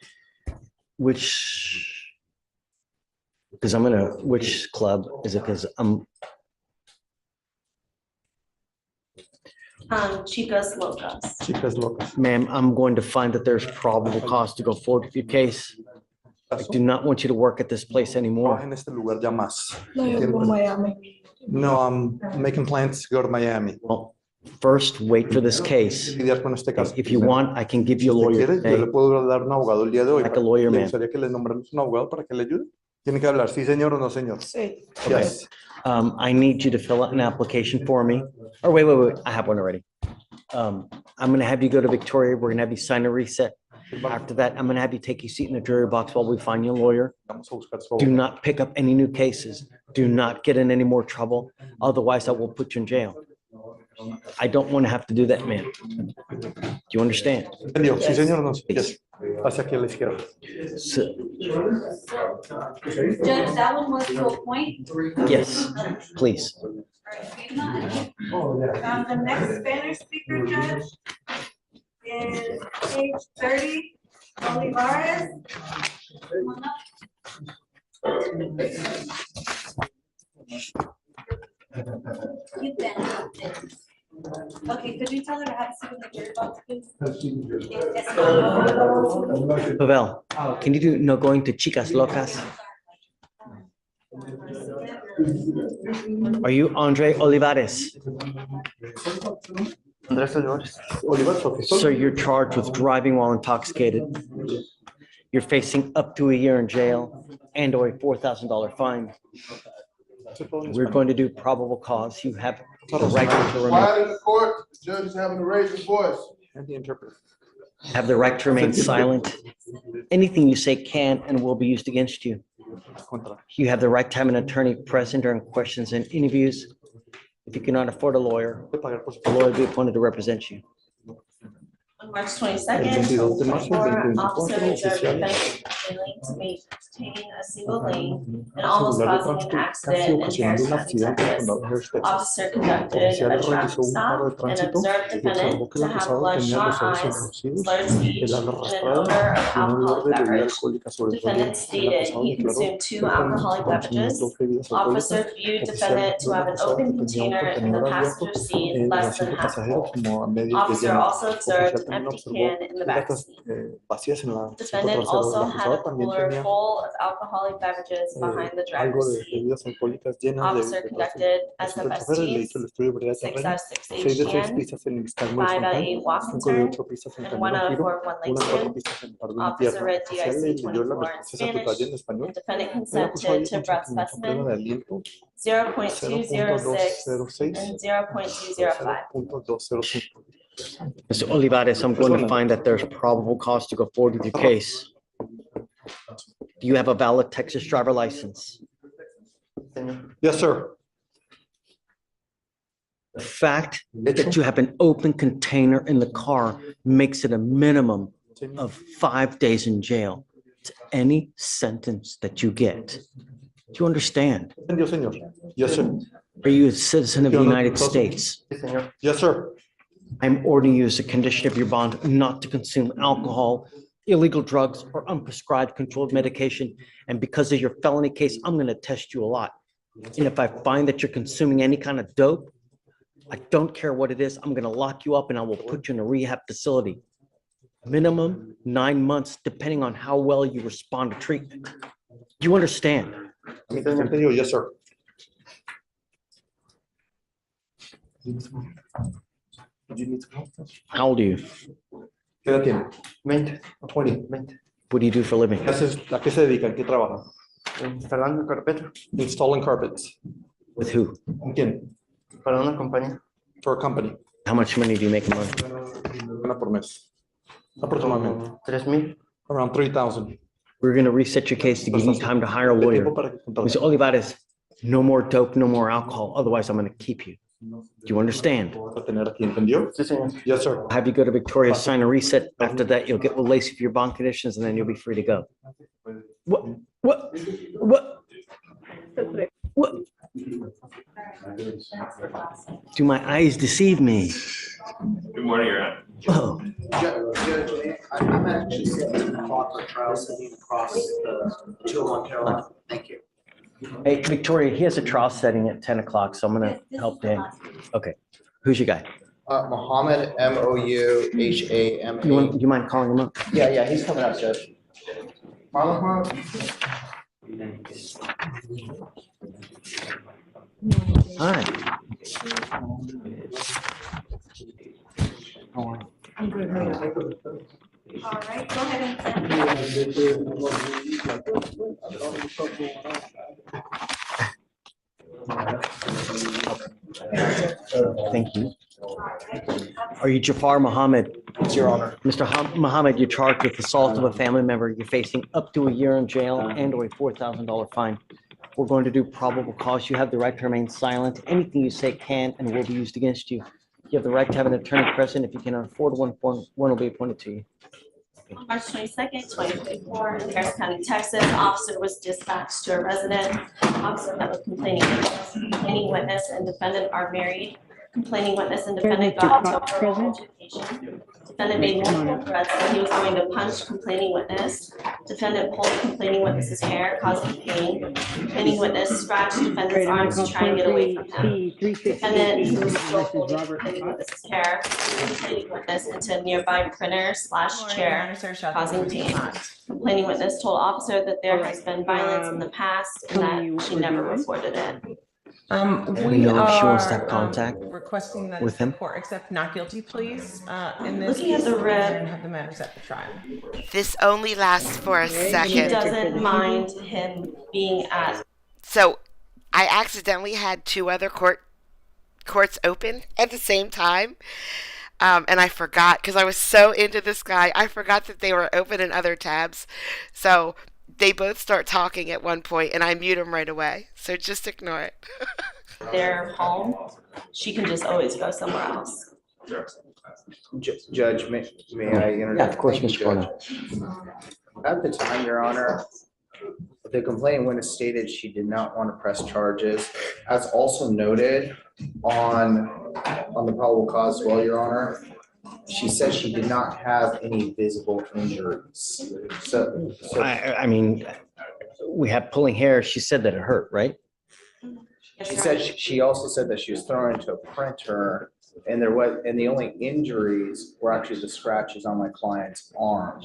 Which club is it? Because Chicas Locas. Chicas Locas. Ma'am, I'm going to find that there's probable cause to go forward with your case. I do not want you to work at this place anymore. En este lugar ya más. No, I'm making plans to go to Miami. Well, first, wait for this case. If you want, I can give you a lawyer today. Yo le puedo dar un abogado el día de hoy. Like a lawyer, ¿Le man. gustaría que le nombremos un abogado para que le ayude? Tiene que hablar, sí, señor o no, señor. Sí. Yes. I need you to fill out an application for me. Or wait, I have one already. I'm gonna have you go to Victoria. We're gonna have you sign a reset. After that, I'm gonna have you take your seat in the jury box while we find you a lawyer. Vamos a buscar su Do not pick up any new cases. Do not get in any more trouble. Otherwise, I will put you in jail. I don't want to have to do that, man. Do you understand? ¿Entendió? Sí, señor o no. Yes. Pase aquí a la izquierda. So- Judge, that one was to a point. yes, please. The next Spanish speaker judge is page 30, Olivares. Okay, could you tell her to have a seat in the jury box, please? Pavel, can you do no going to Chicas Locas? Are you Andre Olivares? Sir, you're charged with driving while intoxicated. You're facing up to a year in jail and or a $4,000 fine. We're going to do probable cause. You have the right to remain. Quiet in the court, the judge is having to raise his voice. And the interpreter. Have the right to remain silent. Anything you say can and will be used against you. You have the right to have an attorney present during questions and interviews. If you cannot afford a lawyer, a lawyer will be appointed to represent you. On March 22nd, 2024, officer observed defendant failing to maintain a single lane and almost causing an accident in Harris County, Texas. Officer conducted a traffic stop and observed defendant to have bloodshot eyes, slurred speech, and an odor of alcoholic beverage. Defendant stated he consumed 2 alcoholic beverages. Officer viewed defendant to have an open container in the passenger seat less than half full. Officer also observed an empty can in the back seat. Defendant also had a cooler full of alcoholic beverages behind the driver's seat. Officer conducted SFSTs, 6 out of 6 HDN, 5 out of 8 walk and turn, and 1 out of 4 one-leg stand. Officer read DIC 24 in Spanish, and defendant consented to breath specimen 0.206 and 0.205. Mr. Olivares, I'm going to find that there's probable cause to go forward with your case. Do you have a valid Texas driver license? Yes, sir. The fact that you have an open container in the car makes it a minimum of 5 days in jail to any sentence that you get. Do you understand? Yes, sir. Are you a citizen of the United States? Yes, sir. I'm ordering you as a condition of your bond not to consume alcohol, illegal drugs, or unprescribed controlled medication. And because of your felony case, I'm going to test you a lot. And if I find that you're consuming any kind of dope, I don't care what it is, I'm going to lock you up and I will put you in a rehab facility. Minimum 9 months, depending on how well you respond to treatment. Do you understand? Yes, sir. How old are you? ¿Qué edad tiene? 20. 20. What do you do for a living? ¿A qué se dedica? ¿En qué trabaja? Instalando carpeta. Installing carpets. With who? ¿Con quién? Para una compañía. For a company. How much money do you make a month? Una por mes. Aproximadamente. 3,000. Around 3,000. We're going to reset your case to give you time to hire a lawyer. Mr. Olivares, no more dope, no more alcohol. Otherwise, I'm going to keep you. Do you understand? Yes, sir. Have you go to Victoria, sign a reset. After that, you'll get with Lacey for your bond conditions, and then you'll be free to go. What? Do my eyes deceive me? Good morning, Your Honor. Oh, Judge, I'm actually sitting in the clock for trial sitting across the 201 Carolina. Thank you. hey, Victoria, he has a trial setting at 10 o'clock, so I'm going to help him. Okay. Who's your guy? Mohammed, Mouhama. You mind calling him up? Yeah, he's coming up, Judge. Hi. I'm good, how are you? All right, go ahead and sit. Thank you. Are you Jafar Mohammed? Yes, Your Honor. Mr. Mohammed, you're charged with assault of a family member. You're facing up to a year in jail and or a $4,000 fine. We're going to do probable cause. You have the right to remain silent. Anything you say can and will be used against you. You have the right to have an attorney present. If you can afford one will be appointed to you. On March 22nd, 2024, in Harris County, Texas, officer was dispatched to a resident. Officer met with complaining witness and defendant are married. Complaining witness and defendant got into a verbal altercation. Defendant made multiple threats that he was going to punch complaining witness. Defendant pulled complaining witness's hair, causing pain. Complaining witness scratched defendant's arms to try and get away from him. Defendant who was still holding complaining witness's hair, complaining witness into a nearby printer/chair, causing pain. Complaining witness told officer that there has been violence in the past and that she never reported it. We know if she wants to have contact requesting that with the him. court accept not guilty pleas in this Looking at case the red. and have the matter set for trial. This only lasts for a She second. doesn't mind him being at. So I accidentally had two other courts open at the same time. And I forgot because I was so into this guy. I forgot that they were open in other tabs. So they both start talking at one point and I mute them right away. So just ignore it. Their home, she can just always go somewhere else. Judge, may I interject? Yeah, of course, Thank you, Mr. Judge. At the time, Your Honor, the complaining witness stated she did not want to press charges. As also noted on the probable cause as well, Your Honor, she said she did not have any visible injuries. So I mean, we have pulling hair. She said that it hurt, right? she said, she also said that she was thrown into a printer and the only injuries were actually the scratches on my client's arm.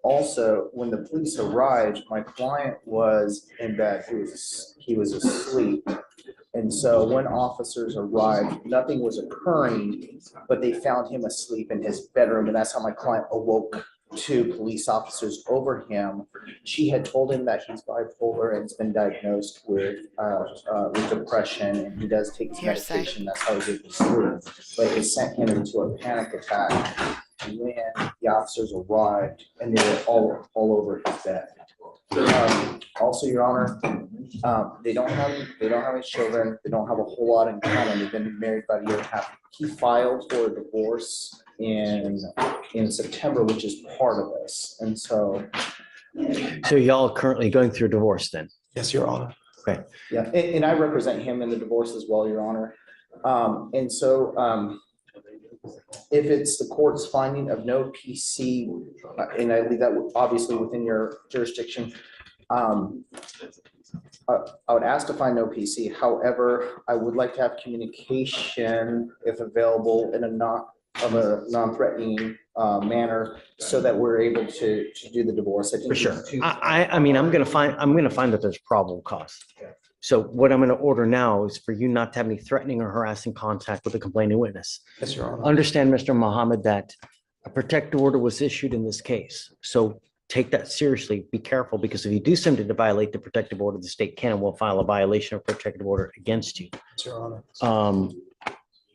Also, when the police arrived, my client was in bed. He was asleep. And so when officers arrived, nothing was occurring, but they found him asleep in his bedroom. And that's how my client awoke to police officers over him. She had told him that he's bipolar and has been diagnosed with depression, and he does take his medication. That's how he's able to sleep. But it sent him into a panic attack when the officers arrived, and they were all over his bed. Also, Your Honor, they don't have any children. They don't have a whole lot in common. They've been married about a year and a half. He filed for a divorce in September, which is part of this. And so y'all are currently going through divorce then? yes, Your Honor. Okay. Yeah, and I represent him in the divorce as well, Your Honor. And so if it's the court's finding of no PC, and I leave that obviously within your jurisdiction, I would ask to find no PC. However, I would like to have communication, if available, in a non-threatening manner, so that we're able to do the divorce. I think For sure. I mean, I'm gonna find that there's probable cause. So what I'm gonna order now is for you not to have any threatening or harassing contact with the complaining witness. Yes, Your Honor. Understand, Mr. Mohammed, that a protective order was issued in this case. So take that seriously. Be careful, because if you do something to violate the protective order, the state can and will file a violation of protective order against you. Yes, Your Honor.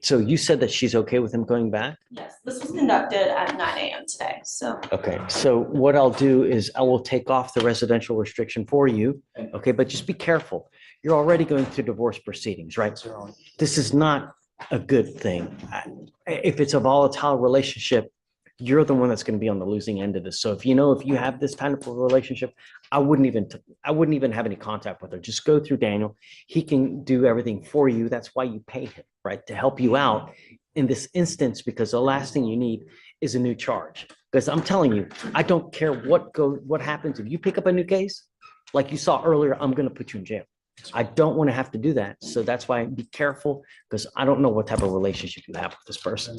So you said that she's okay with him going back? Yes, this was conducted at 9 a.m. today, so. Okay, so what I'll do is I will take off the residential restriction for you. Okay, but just be careful. You're already going through divorce proceedings, right? This is not a good thing. If it's a volatile relationship, you're the one that's going to be on the losing end of this. So if you have this kind of a relationship, I wouldn't even have any contact with her. Just go through Daniel. He can do everything for you. That's why you pay him, right? To help you out in this instance, because the last thing you need is a new charge. Because I'm telling you, I don't care what happens. If you pick up a new case, like you saw earlier, I'm going to put you in jail. I don't want to have to do that. So that's why be careful, because I don't know what type of relationship you have with this person.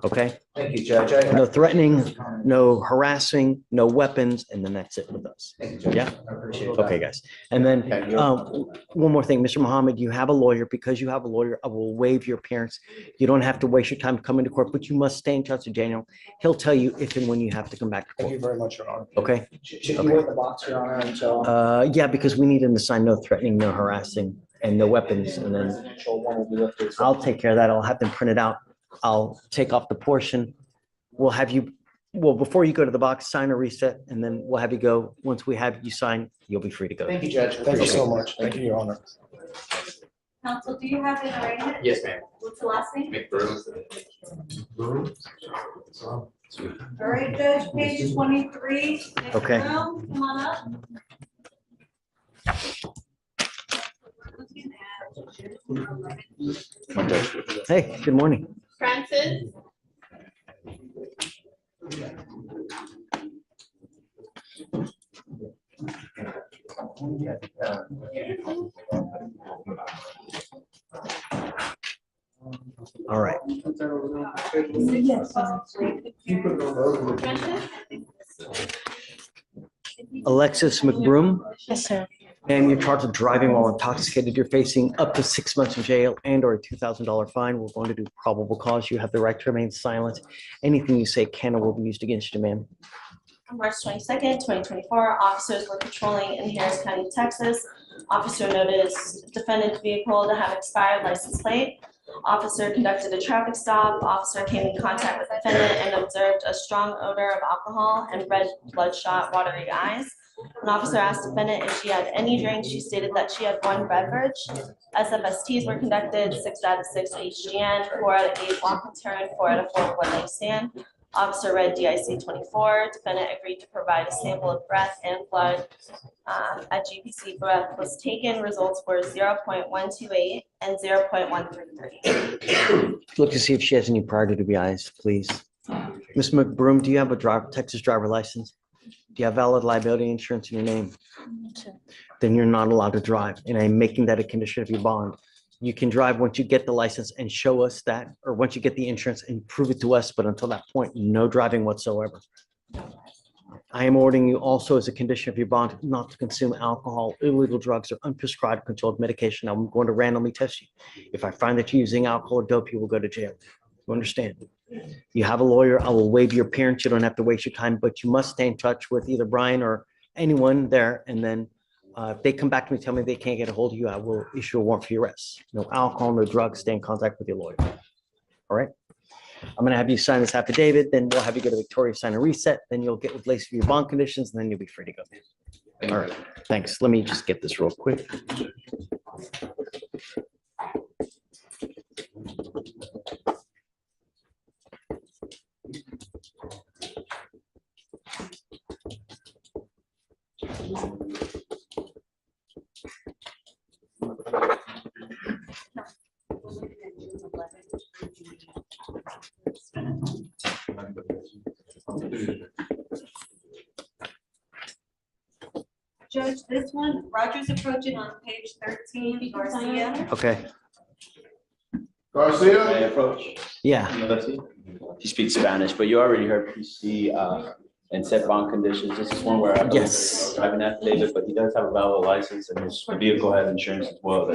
Okay? Thank you, Judge. No threatening, no harassing, no weapons, and then that's it with us. Yeah? I appreciate that. Okay, guys. And then Okay, one more thing, Mr. Muhammad, you have a lawyer. Because you have a lawyer, I will waive your appearance. You don't have to waste your time coming to court, but you must stay in touch with Daniel. He'll tell you if and when you have to come back to Thank you court. very much, Your Honor. Okay? Should you wait the box, Your Honor, until? Yeah, because we need him to sign no threatening, no harassing, and no weapons. And then One will be lifted. I'll take care of that. I'll have them print it out. I'll take off the portion. We'll have you, well, before you go to the box, sign a reset, and then we'll have you go. Once we have you sign, you'll be free to go. Thank you, Judge. Thank you so much. Thank you, Your Honor. Counsel, do you have an arraignment? Yes, ma'am. What's the last name? McBroom. All right, Judge, page 23. Next Okay. row, come on up. Hey, good morning. Francis? All right. Alexis McBroom. Yes, sir. And you're charged with driving while intoxicated. You're facing up to 6 months in jail and or a $2,000 fine. We're going to do probable cause. You have the right to remain silent. Anything you say can or will be used against you, ma'am. On March 22nd, 2024, officers were patrolling in Harris County, Texas. Officer noticed defendant's vehicle to have expired license plate. Officer conducted a traffic stop. Officer came in contact with defendant and observed a strong odor of alcohol and red bloodshot watery eyes. An officer asked defendant if she had any drinks. She stated that she had one beverage. SFSTs were conducted, 6 out of 6 HGN, 4 out of 8 walk return, 4 out of 4 one night stand. Officer read DIC 24. Defendant agreed to provide a sample of breath and blood. At GPC, breath was taken. Results were 0.128 and 0.133. Look to see if she has any prior DWIs, please. Ms. McBroom, do you have a Texas driver license? Do you have valid liability insurance in your name? Then you're not allowed to drive, and I'm making that a condition of your bond. You can drive once you get the license and show us that, or once you get the insurance and prove it to us, but until that point, no driving whatsoever. I am ordering you also as a condition of your bond not to consume alcohol, illegal drugs, or unprescribed controlled medication. I'm going to randomly test you. If I find that you're using alcohol or dope, you will go to jail. You understand? You have a lawyer. I will waive your appearance. You don't have to waste your time, but you must stay in touch with either Brian or anyone there. And then if they come back to me, tell me they can't get a hold of you, I will issue a warrant for your arrest. No alcohol, no drugs. Stay in contact with your lawyer. All right. I'm going to have you sign this affidavit. Then we'll have you go to Victoria, sign a reset. Then you'll get with Lacey for your bond conditions, and then you'll be free to go. All right. Thanks. Let me just get this real quick. Judge, this one, Roger's approaching on page 13, Garcia. Okay. Garcia? May I approach? Yeah. He speaks Spanish, but you already heard PC and set bond conditions. This is one where I Yes. driving affidavit, but he does have a valid license and his vehicle has insurance as well.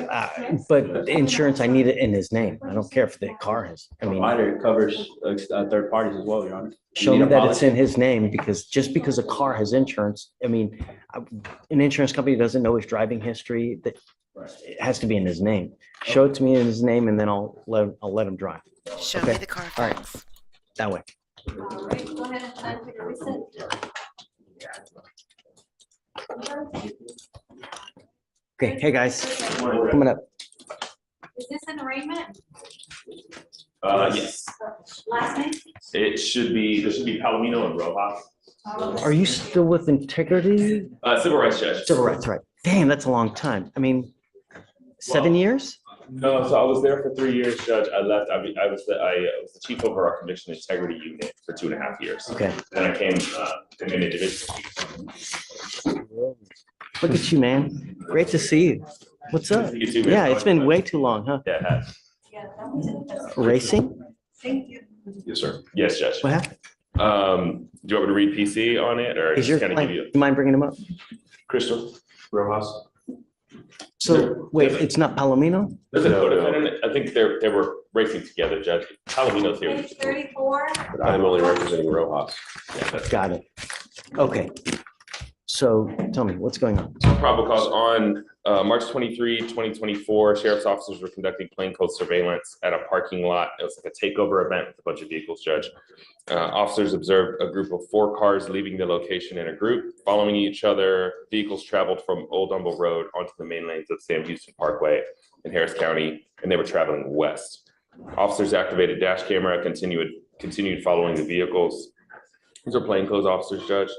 But the insurance, I need it in his name. I don't care if the car has. I mean, Provider covers third parties as well, Your Honor. show me that it's in his name, because just because a car has insurance, I mean, an insurance company doesn't know his driving history, that it has to be in his name. Show it to me in his name, and then I'll let him drive. Show Okay. me the car All right. facts. That way. All right, go ahead and sign for your receipt. Okay, hey guys, coming up. Is this an arraignment? Yes. Last name? There should be Palamino and Rojas. Are you still with Integrity? Civil rights judge. Civil rights, right. Damn, that's a long time. I mean, 7 years? No, so I was there for 3 years, Judge. I left. I was the chief over our conviction integrity unit for 2.5 years. Okay. Then I came in individual. Look at you, man. Great to see you. What's up? You too, man. Yeah, it's been way too long, huh? Yeah, it has. Racing? Thank you. Yes, sir. Yes, Judge. What happened? Do you want me to read PC on it or Is just your kind of client, give you you mind bringing him up? Crystal Rojas? So, wait, it's not Palamino? There's a co-defendant. I think they were racing together, Judge. Palomino's here. Page 34. But I'm only representing Rojas. Yeah, that's Got it. Okay. So tell me, what's going on? probable cause on March 23, 2024. Sheriff's officers were conducting plainclothes surveillance at a parking lot. It was like a takeover event with a bunch of vehicles, Judge. Officers observed a group of 4 cars leaving the location in a group. Following each other, vehicles traveled from Old Dumble Road onto the main lanes of Sam Houston Parkway in Harris County, and they were traveling west. Officers activated dash camera, continued following the vehicles. These are plainclothes officers, Judge.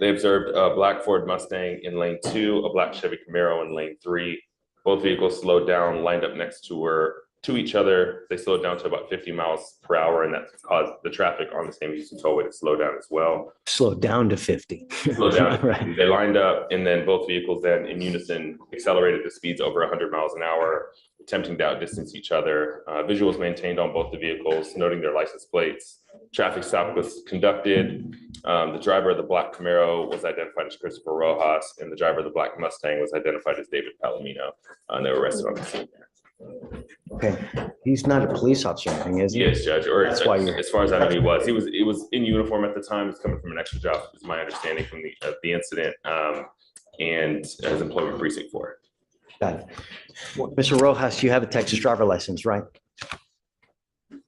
They observed a black Ford Mustang in lane 2, a black Chevy Camaro in lane 3. Both vehicles slowed down, lined up next to each other. They slowed down to about 50 miles per hour, and that caused the traffic on the Sam Houston Tollway to slow down as well. Slow down to 50. Slow down. Right. They lined up, and then both vehicles then in unison accelerated the speeds over 100 miles an hour, attempting to outdistance each other. Visuals maintained on both the vehicles, noting their license plates. Traffic stop was conducted. The driver of the black Camaro was identified as Christopher Rojas, and the driver of the black Mustang was identified as David Palamino, and they were arrested on the scene. Okay. He's not a police officer or anything, is he? Yes, Judge. Or That's why you're. as far as I know, he was. He was in uniform at the time. He's coming from an extra job, is my understanding from the incident, and his employment precinct 4. Got it. Mr. Rojas, you have a Texas driver license, right?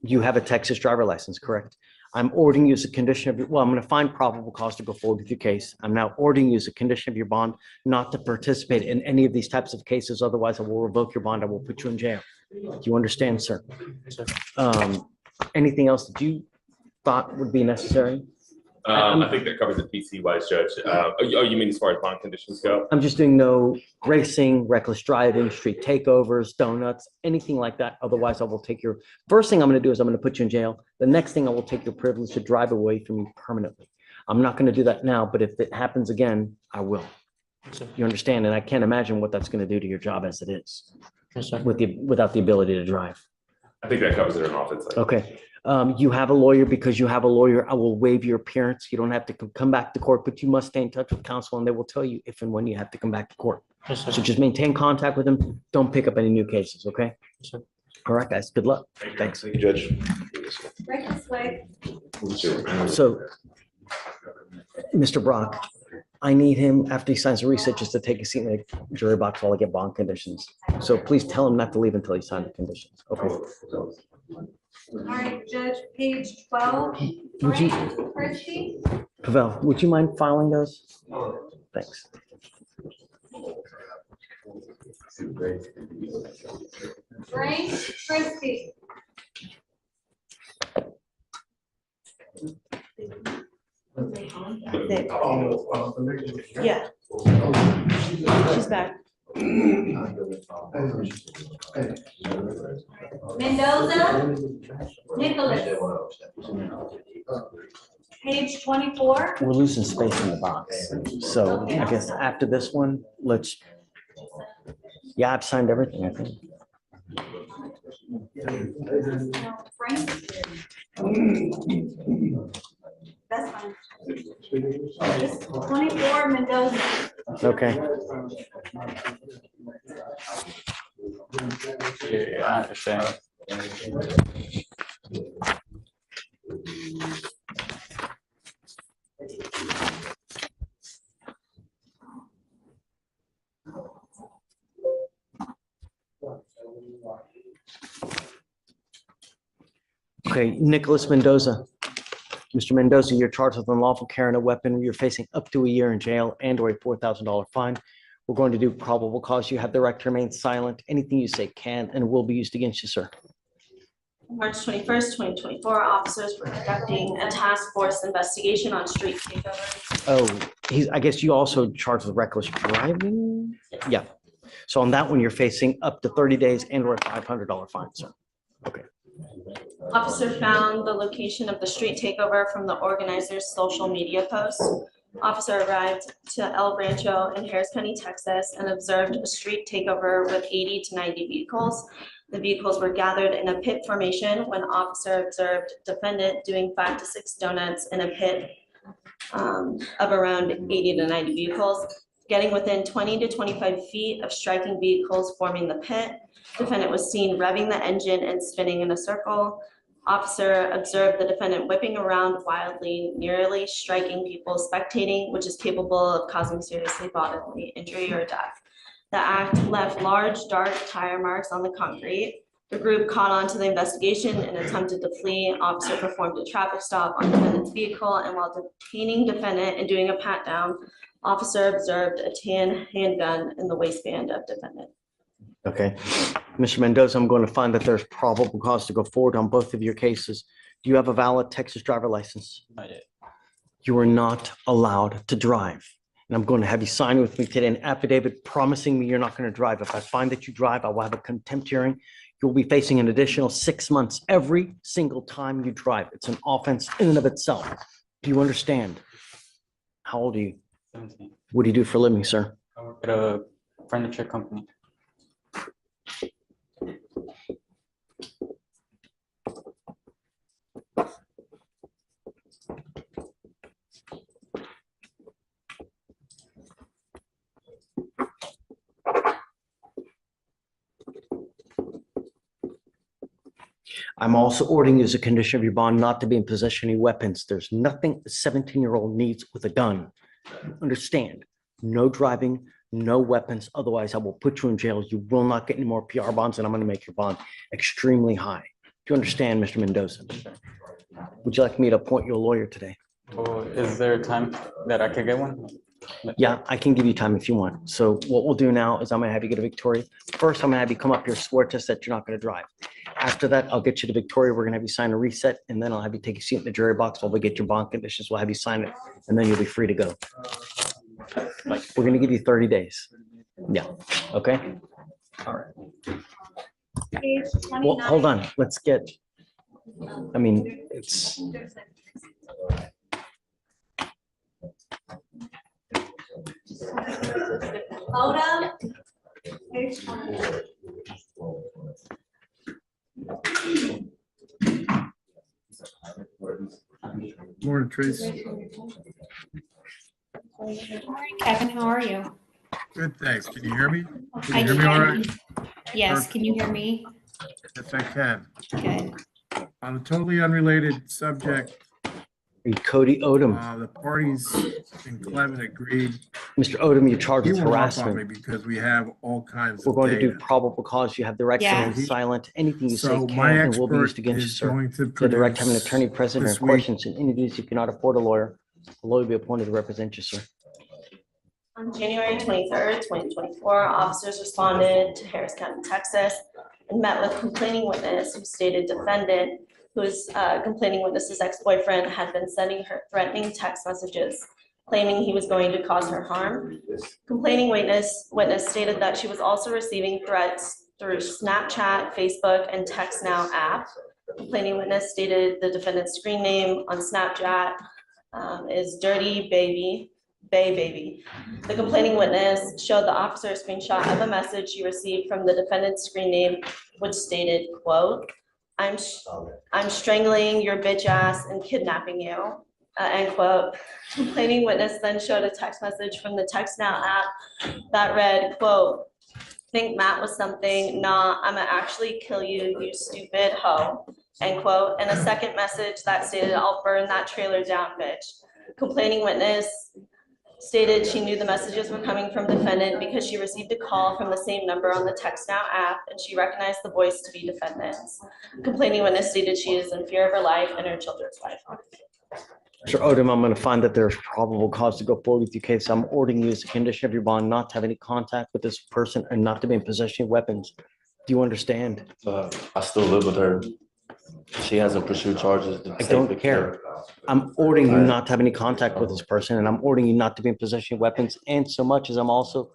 You have a Texas driver license, correct? I'm ordering you as a condition of your, well, I'm going to find probable cause to go forward with your case. I'm now ordering you as a condition of your bond not to participate in any of these types of cases. Otherwise, I will revoke your bond. I will put you in jail. Do you understand, sir? Anything else that you thought would be necessary? I think that covers the PC wise, Judge. You mean as far as bond conditions go? I'm just doing no racing, reckless driving, street takeovers, donuts, anything like that. Otherwise, I will take your, first thing I'm going to do is I'm going to put you in jail. The next thing I will take your privilege to drive away from you permanently. I'm not going to do that now, but if it happens again, I will. You understand? And I can't imagine what that's going to do to your job as it is without the ability to drive. I think that covers it in offense. Okay. You have a lawyer. Because you have a lawyer, I will waive your appearance. You don't have to come back to court, but you must stay in touch with counsel and they will tell you if and when you have to come back to court. So just maintain contact with them. Don't pick up any new cases, okay? All right, guys, good luck. Thanks. Thank you, Judge. Right this way. So, Mr. Brock, I need him, after he signs the reset, just to take a seat in the jury box while I get bond conditions. So please tell him not to leave until he signed the conditions, okay? All right, Judge, page 12. Would you- Frank Christie. Pavel, would you mind filing those? Thanks. Frank Christie. Yeah. She's back. Mendoza. Nicholas. Page 24. We're losing space in the box. So I guess after this one, yeah, I've signed everything, I think. Frank. That's fine. Just 24 Mendoza. Okay. Yeah, I understand. Okay, Nicholas Mendoza. Mr. Mendoza, you're charged with unlawful carrying a weapon. You're facing up to a year in jail and or a $4,000 fine. We're going to do probable cause. You have the right to remain silent. Anything you say can and will be used against you, sir. March 21st, 2024, officers were conducting a task force investigation on street takeovers. Oh, I guess you also charged with reckless driving? Yeah. So on that one, you're facing up to 30 days and or a $500 fine, sir. Okay. Officer found the location of the street takeover from the organizer's social media posts. Officer arrived to El Rancho in Harris County, Texas, and observed a street takeover with 80 to 90 vehicles. The vehicles were gathered in a pit formation when officer observed defendant doing 5 to 6 donuts in a pit of around 80 to 90 vehicles, getting within 20 to 25 feet of striking vehicles forming the pit. Defendant was seen revving the engine and spinning in a circle. Officer observed the defendant whipping around wildly, nearly striking people spectating, which is capable of causing seriously bodily injury or death. The act left large dark tire marks on the concrete. The group caught on to the investigation and attempted to flee. Officer performed a traffic stop on defendant's vehicle, and while detaining defendant and doing a pat down, officer observed a tan handgun in the waistband of defendant. Okay. Mr. Mendoza, I'm going to find that there's probable cause to go forward on both of your cases. Do you have a valid Texas driver license? Not yet. You are not allowed to drive. And I'm going to have you sign with me today an affidavit promising me you're not going to drive. If I find that you drive, I will have a contempt hearing. You'll be facing an additional 6 months every single time you drive. It's an offense in and of itself. Do you understand? How old are you? 17. What do you do for a living, sir? I work at a furniture company. I'm also ordering you as a condition of your bond not to be in possession of any weapons. There's nothing a 17-year-old needs with a gun. Understand? No driving, no weapons. Otherwise, I will put you in jail. You will not get any more PR bonds, and I'm going to make your bond extremely high. Do you understand, Mr. Mendoza? Would you like me to appoint you a lawyer today? Well, is there a time that I could get one? Yeah, I can give you time if you want. So what we'll do now is I'm going to have you go to Victoria. First, I'm going to have you come up here, swear test that you're not going to drive. After that, I'll get you to Victoria. We're going to have you sign a reset, and then I'll have you take a seat in the jury box while we get your bond conditions. We'll have you sign it, and then you'll be free to go. We're going to give you 30 days. Yeah. Okay. All right. Page Well, 29. hold on. Let's get, I mean, it's, Odum, page 29. Morning, Trace. Kevin, how are you? Good, thanks. Can you hear me? Can I you hear me all right? Yes, Perfect. can you hear me? Yes, I can. Good. On a totally unrelated subject, Cody Odum. the parties in Clement agreed. Mr. Odum, you're charged He with went off on me harassment. because we have all kinds We're of going to do data. probable cause. You have the right to Yeah. remain silent. Anything you say So can my and will be used expert against you, is sir. going to You have the right to have an produce attorney present or this questions and interviews. If you cannot afford a lawyer, a lawyer will be appointed to represent you, sir. On January 23rd, 2024, officers responded to Harris County, Texas, and met with complaining witness who stated defendant, whose complaining witness's ex-boyfriend had been sending her threatening text messages, claiming he was going to cause her harm. Complaining witness stated that she was also receiving threats through Snapchat, Facebook, and Text Now app. Complaining witness stated the defendant's screen name on Snapchat is Dirty Baby. Bay Baby. The complaining witness showed the officer a screenshot of a message she received from the defendant's screen name, which stated, quote, I'm strangling your bitch ass and kidnapping you, end quote. Complaining witness then showed a text message from the Text Now app that read, quote, think Matt was something, nah, I'ma actually kill you, you stupid hoe, end quote. And a second message that stated, I'll burn that trailer down, bitch. Complaining witness stated she knew the messages were coming from defendant because she received a call from the same number on the Text Now app and she recognized the voice to be defendant's. Complaining witness stated she is in fear of her life and her children's life. Mr. Odum, I'm going to find that there's probable cause to go forward with your case. I'm ordering you as a condition of your bond not to have any contact with this person and not to be in possession of weapons. Do you understand? I still live with her. She hasn't pursued charges. I don't care. I'm ordering you not to have any contact with this person, and I'm ordering you not to be in possession of weapons, and so much as I'm also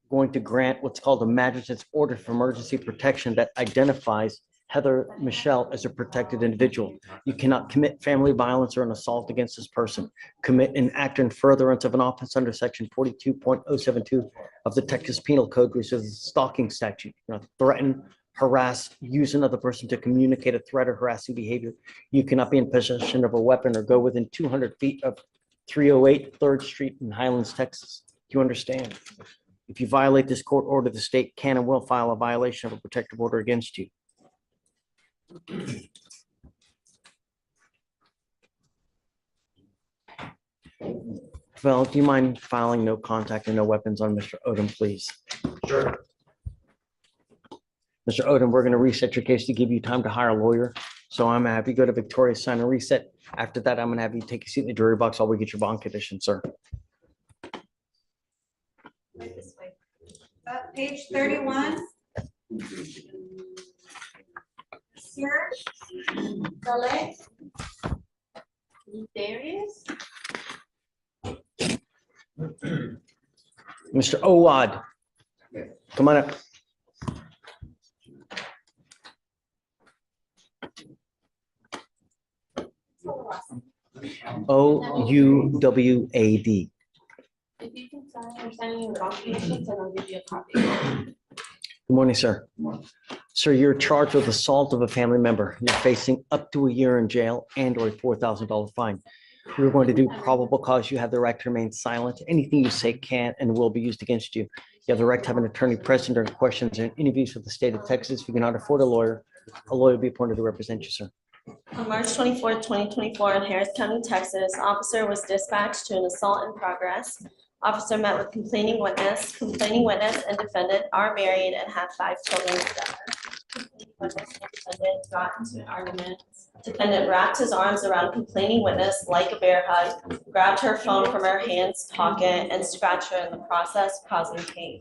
going to grant what's called a magistrate's order for emergency protection that identifies Heather Michelle as a protected individual. You cannot commit family violence or an assault against this person, commit an act in furtherance of an offense under section 42.072 of the Texas Penal Code, which is the stalking statute. You know, threaten, harass, use another person to communicate a threat or harassing behavior. You cannot be in possession of a weapon or go within 200 feet of 308 3rd Street in Highlands, Texas. Do you understand? If you violate this court order, the state can and will file a violation of a protective order against you. Val, do you mind filing no contact and no weapons on Mr. Odum, please? Sure. Mr. Odum, we're going to reset your case to give you time to hire a lawyer. So I'm going to have you go to Victoria, sign a reset. After that, I'm going to have you take a seat in the jury box while we get your bond condition, sir. Right this way. Page 31. Sir, Dale, Darius, Mr. Owad, come on up. Ouwad. If you can sign or send me the documents, and I'll give you a copy. Good morning, sir. Sir, you're charged with assault of a family member. You're facing up to a year in jail and or a $4,000 fine. We're going to do probable cause. You have the right to remain silent. Anything you say can and will be used against you. You have the right to have an attorney present during questions and interviews with the state of Texas. If you cannot afford a lawyer will be appointed to represent you, sir. On March 24th, 2024, in Harris County, Texas, officer was dispatched to an assault in progress. Officer met with complaining witness. Complaining witness and defendant are married and have 5 children together. Witness and defendant got into an argument. Defendant wrapped his arms around complaining witness like a bear hug, grabbed her phone from her hand's pocket, and scratched her in the process, causing pain.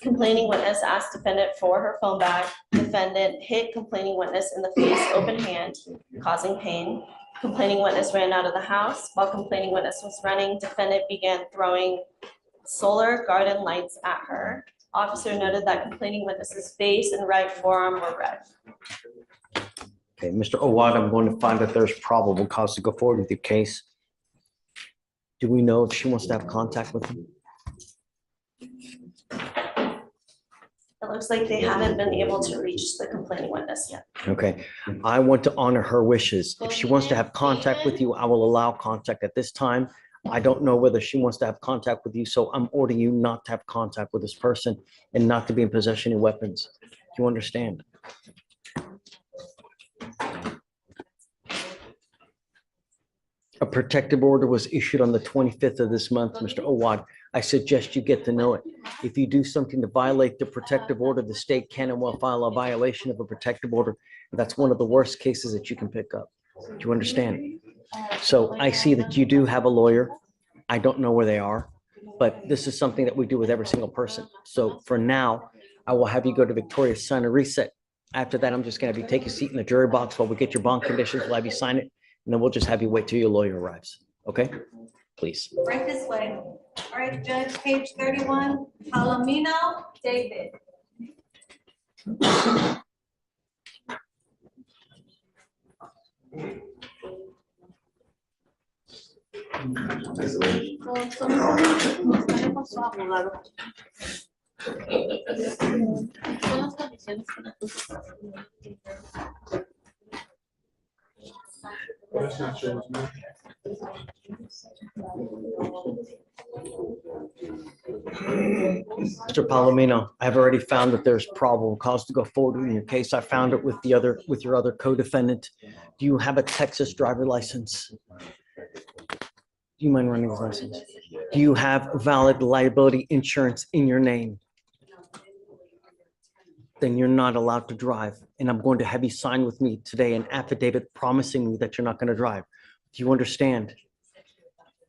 Complaining witness asked defendant for her phone back. Defendant hit complaining witness in the face, open hand, causing pain. Complaining witness ran out of the house. While complaining witness was running, defendant began throwing solar garden lights at her. Officer noted that complaining witness's face and right forearm were red. Okay, Mr. Owad, I'm going to find that there's probable cause to go forward with your case. Do we know if she wants to have contact with you? It looks like they haven't been able to reach the complaining witness yet. Okay, I want to honor her wishes. If she wants to have contact with you, I will allow contact at this time. I don't know whether she wants to have contact with you, so I'm ordering you not to have contact with this person and not to be in possession of weapons. Do you understand? A protective order was issued on the 25th of this month, Mr. Owad. I suggest you get to know it. If you do something to violate the protective order, the state can and will file a violation of a protective order. That's one of the worst cases that you can pick up. Do you understand? So I see that you do have a lawyer. I don't know where they are, but this is something that we do with every single person. So for now, I will have you go to Victoria, sign a reset. After that, I'm just going to have you take a seat in the jury box while we get your bond conditions. We'll have you sign it, and then we'll just have you wait till your lawyer arrives. Okay? Please. right this way. All right, Judge, page 31, Palamino, David. Mr. Palamino, I've already found that there's probable cause to go forward in your case. I found it with your other co-defendant. Do you have a Texas driver license? Do you mind running his license? Do you have valid liability insurance in your name? Then you're not allowed to drive. And I'm going to have you sign with me today an affidavit promising me that you're not going to drive. Do you understand?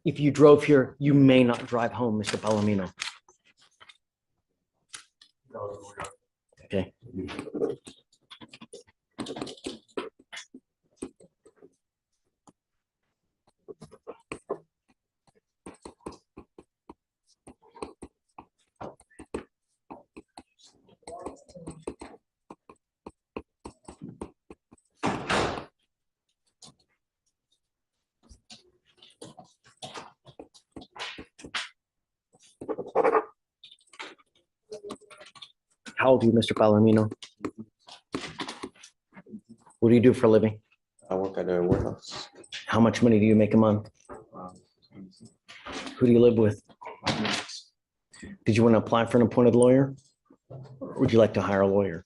If you drove here, you may not drive home, Mr. Palamino. Okay. How old are you, Mr. Palamino? What do you do for a living? I work at a warehouse. How much money do you make a month? Who do you live with? Did you want to apply for an appointed lawyer? Or would you like to hire a lawyer?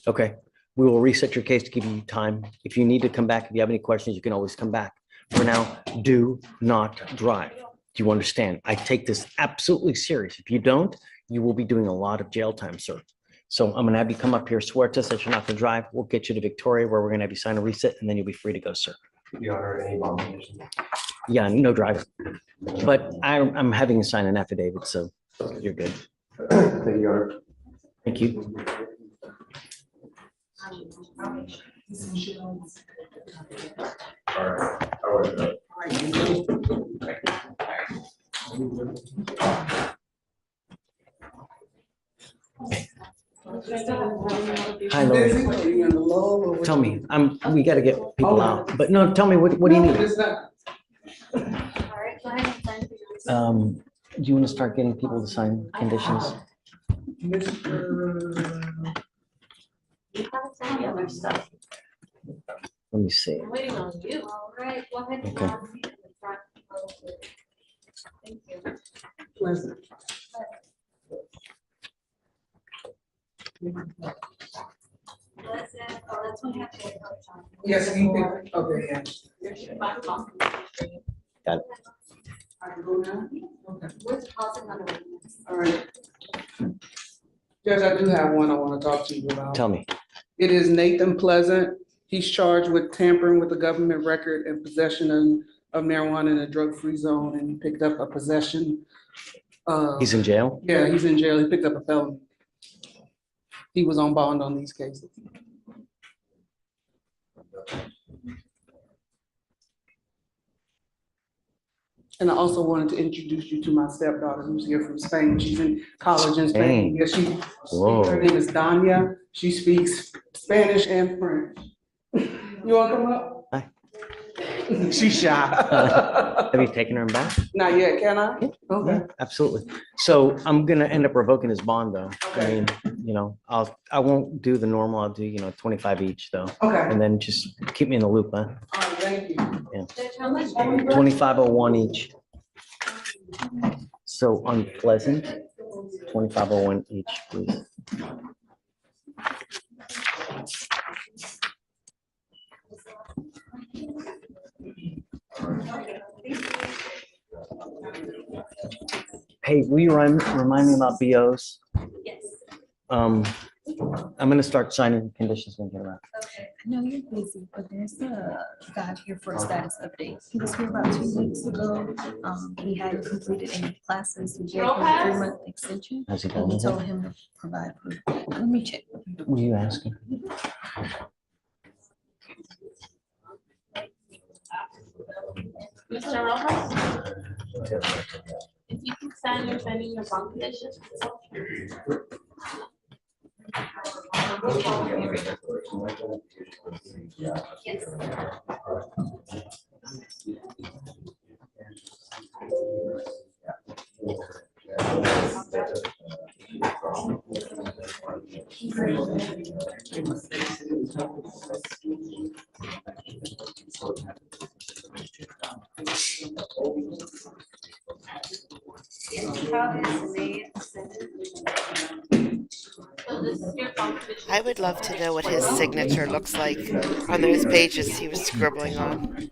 Okay, we will reset your case to give you time. If you need to come back, if you have any questions, you can always come back. For now, do not drive. Do you understand? I take this absolutely serious. If you don't, you will be doing a lot of jail time, sir. So I'm gonna have you come up here, swear to us that you're not gonna drive. We'll get you to Victoria where we're gonna have you sign a reset and then you'll be free to go, sir. You honor any bond conditions? Yeah, no driving. But I'm having you sign an affidavit, so you're good. Thank you, Your Honor. Thank you. Hi, Lori. Tell me, we gotta get people out, but no, tell me, what do you need? Do you want to start getting people to sign conditions? Let me see. I'm waiting on you. All right, go ahead. Okay. Thank you. That's what happened. Yes, you can, okay, yeah. Got it. All right. Judge, I do have one I want to talk to you about. Tell me. It is Nathan Pleasant. He's charged with tampering with the government record and possession of marijuana in a drug-free zone, and he picked up a possession. He's in jail? Yeah, he's in jail. He picked up a felony. He was on bond on these cases. And I also wanted to introduce you to my stepdaughter who's here from Spain. She's in college in Spain. Yeah, her name is Danya. She speaks Spanish and French. You want to come up? Hi. She's shy. Have you taken her back? Not yet, can I? Okay. Yeah, absolutely. So I'm gonna end up revoking his bond though. I mean, I won't do the normal. I'll do, 25 each though. Okay. And then just keep me in the loop, huh? All right, thank you. Yeah. 2501 each. So unpleasant, 2501 each, please. Hey, will you remind me about BOs? Yes. I'm gonna start signing conditions when we get around. Okay, I know you're busy, but there's a guy here for a status update. He was here about 2 weeks ago. He hadn't completed any classes. We gave him a 3-month extension. How's he And we going? told him to provide proof. Let me check. What are you asking? Mr. Rojas? If you can sign your pending your bond conditions. Yes. I would love to know what his signature looks like on those pages he was scribbling on.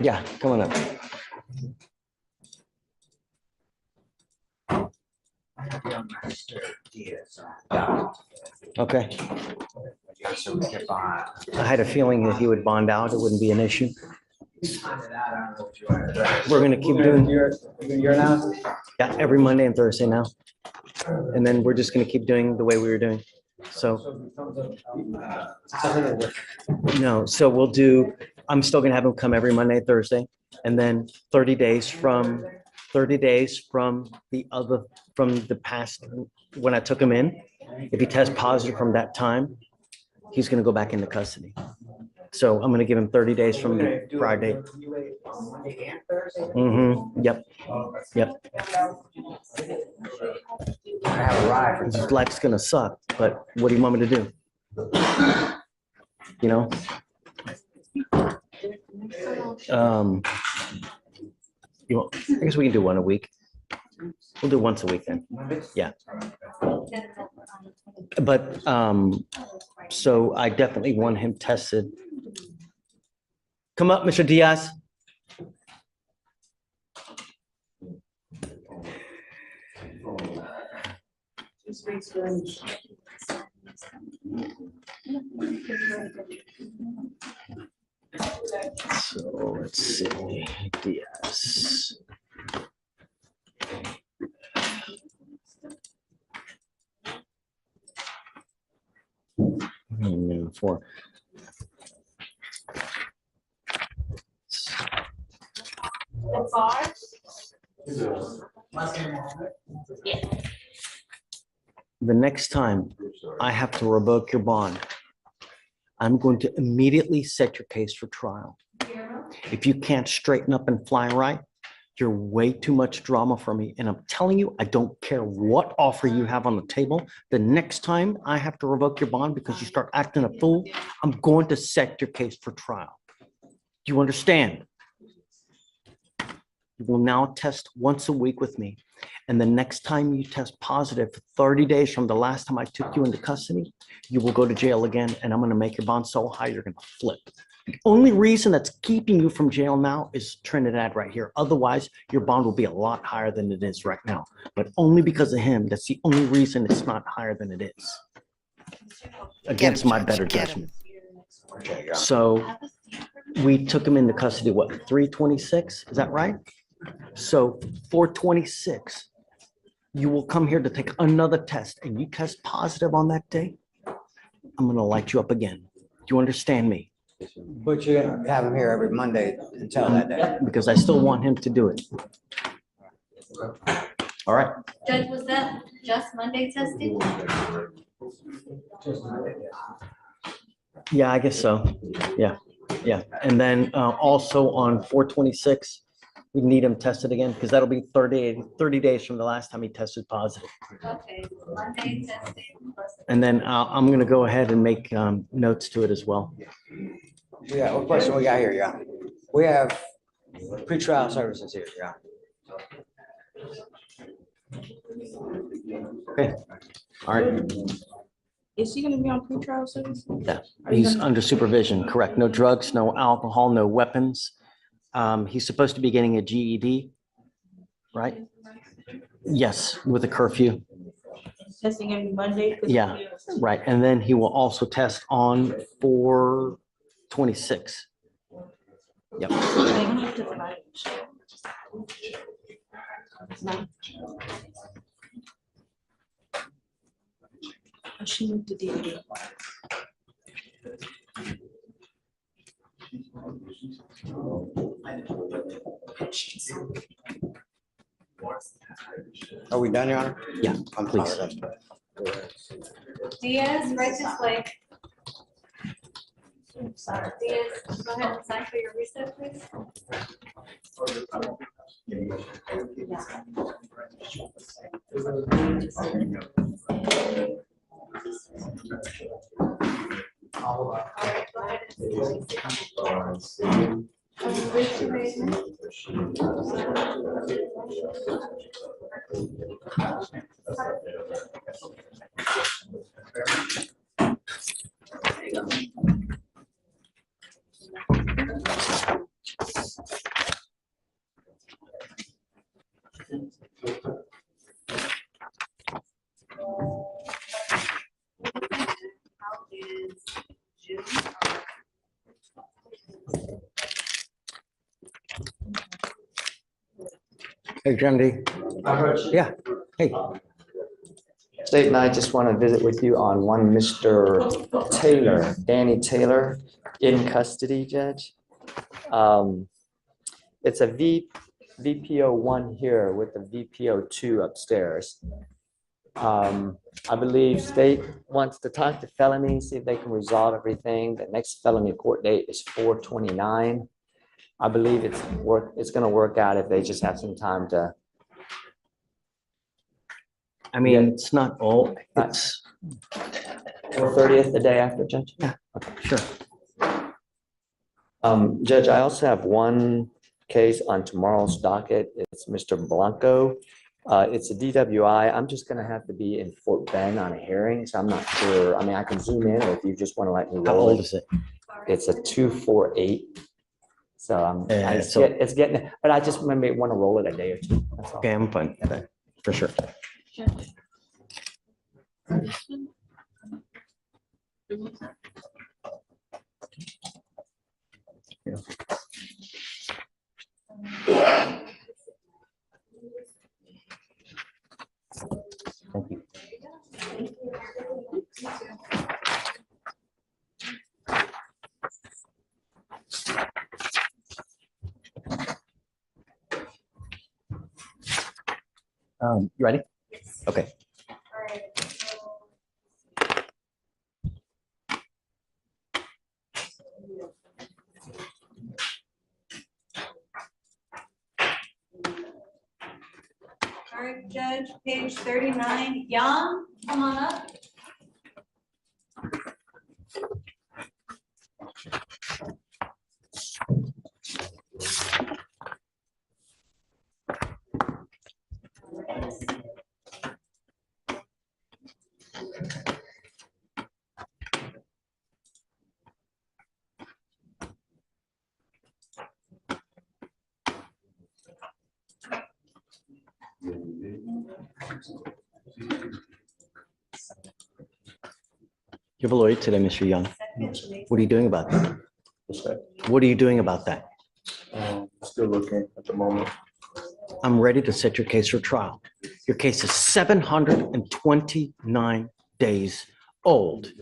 Yeah, come on up. Okay. so we could bond. I had a feeling that he would bond out. It wouldn't be an issue. We're gonna keep doing. You're now? Yeah, every Monday and Thursday now. And then we're just gonna keep doing the way we were doing. So, no, so we'll do, I'm still gonna have him come every Monday, Thursday, and then 30 days from the past, when I took him in. If he tests positive from that time, he's gonna go back into custody. So I'm gonna give him 30 days from the prior date. Yep. His life's gonna suck, but what do you want me to do? You know? I guess we can do one a week. We'll do once a week then. Yeah. But, so I definitely want him tested. Come up, Mr. Diaz. So let's see, Diaz. Four. The next time I have to revoke your bond, I'm going to immediately set your case for trial. If you can't straighten up and fly right, you're way too much drama for me. And I'm telling you, I don't care what offer you have on the table. The next time I have to revoke your bond because you start acting a fool, I'm going to set your case for trial. Do you understand? You will now test once a week with me. And the next time you test positive, 30 days from the last time I took you into custody, you will go to jail again, and I'm going to make your bond so high, you're going to flip. The only reason that's keeping you from jail now is Trinidad right here. Otherwise, your bond will be a lot higher than it is right now. But only because of him, that's the only reason it's not higher than it is. Against my better judgment. So we took him into custody, what, 3/26? Is that right? So 4/26, you will come here to take another test, and you test positive on that day, I'm going to light you up again. Do you understand me? But you have him here every Monday until that day. Because I still want him to do it. All right. Judge, was that just Monday testing? Yeah, I guess so. Yeah. And then also on 4/26, we need him tested again because that'll be 30 days from the last time he tested positive. Okay, Monday testing. And then I'm going to go ahead and make notes to it as well. Yeah, what question we got here, yeah? We have pretrial services here, yeah. Okay. All right. Is she gonna be on pretrial service? Yeah, he's under supervision, correct. No drugs, no alcohol, no weapons. He's supposed to be getting a GED, right? Yes, with a curfew. Testing every Monday? Yeah, right. And then he will also test on 4/26. Yep. She moved to DA. Are we done, Your Honor? Yeah, please. Diaz, right this way. Diaz, go ahead and sign for your reset, please. All right, go ahead and raise your hand. How is Hey, Jamie. Yeah. Hey. State and I just want to visit with you on one Mr. Taylor, Danny Taylor, in custody, Judge. It's a VPO 1 here with the VPO 2 upstairs. I believe state wants to talk to felony, see if they can resolve everything. The next felony court date is 4/29. I believe it's going to work out if they just have some time to. I mean, it's not all, it's 4/30, the day after, Judge? Yeah. Okay, sure. Judge, I also have one case on tomorrow's docket. It's Mr. Blanco. It's a DWI. I'm just gonna have to be in Fort Bend on a hearing, so I'm not sure. I mean, I can zoom in or if you just want to let me How roll old it. is it? It's a 248. So so- it's getting, but I just maybe want to roll it a day or two. That's all. Okay, I'm fine. with that, for sure. Yeah. Thank you. You ready? Yes. Okay. All right, Judge, page 39, Young, come on up. You have a lawyer today, Mr. Young. What are you doing about that? What are you doing about that? Still looking at the moment. I'm ready to set your case for trial. Your case is 729 days old.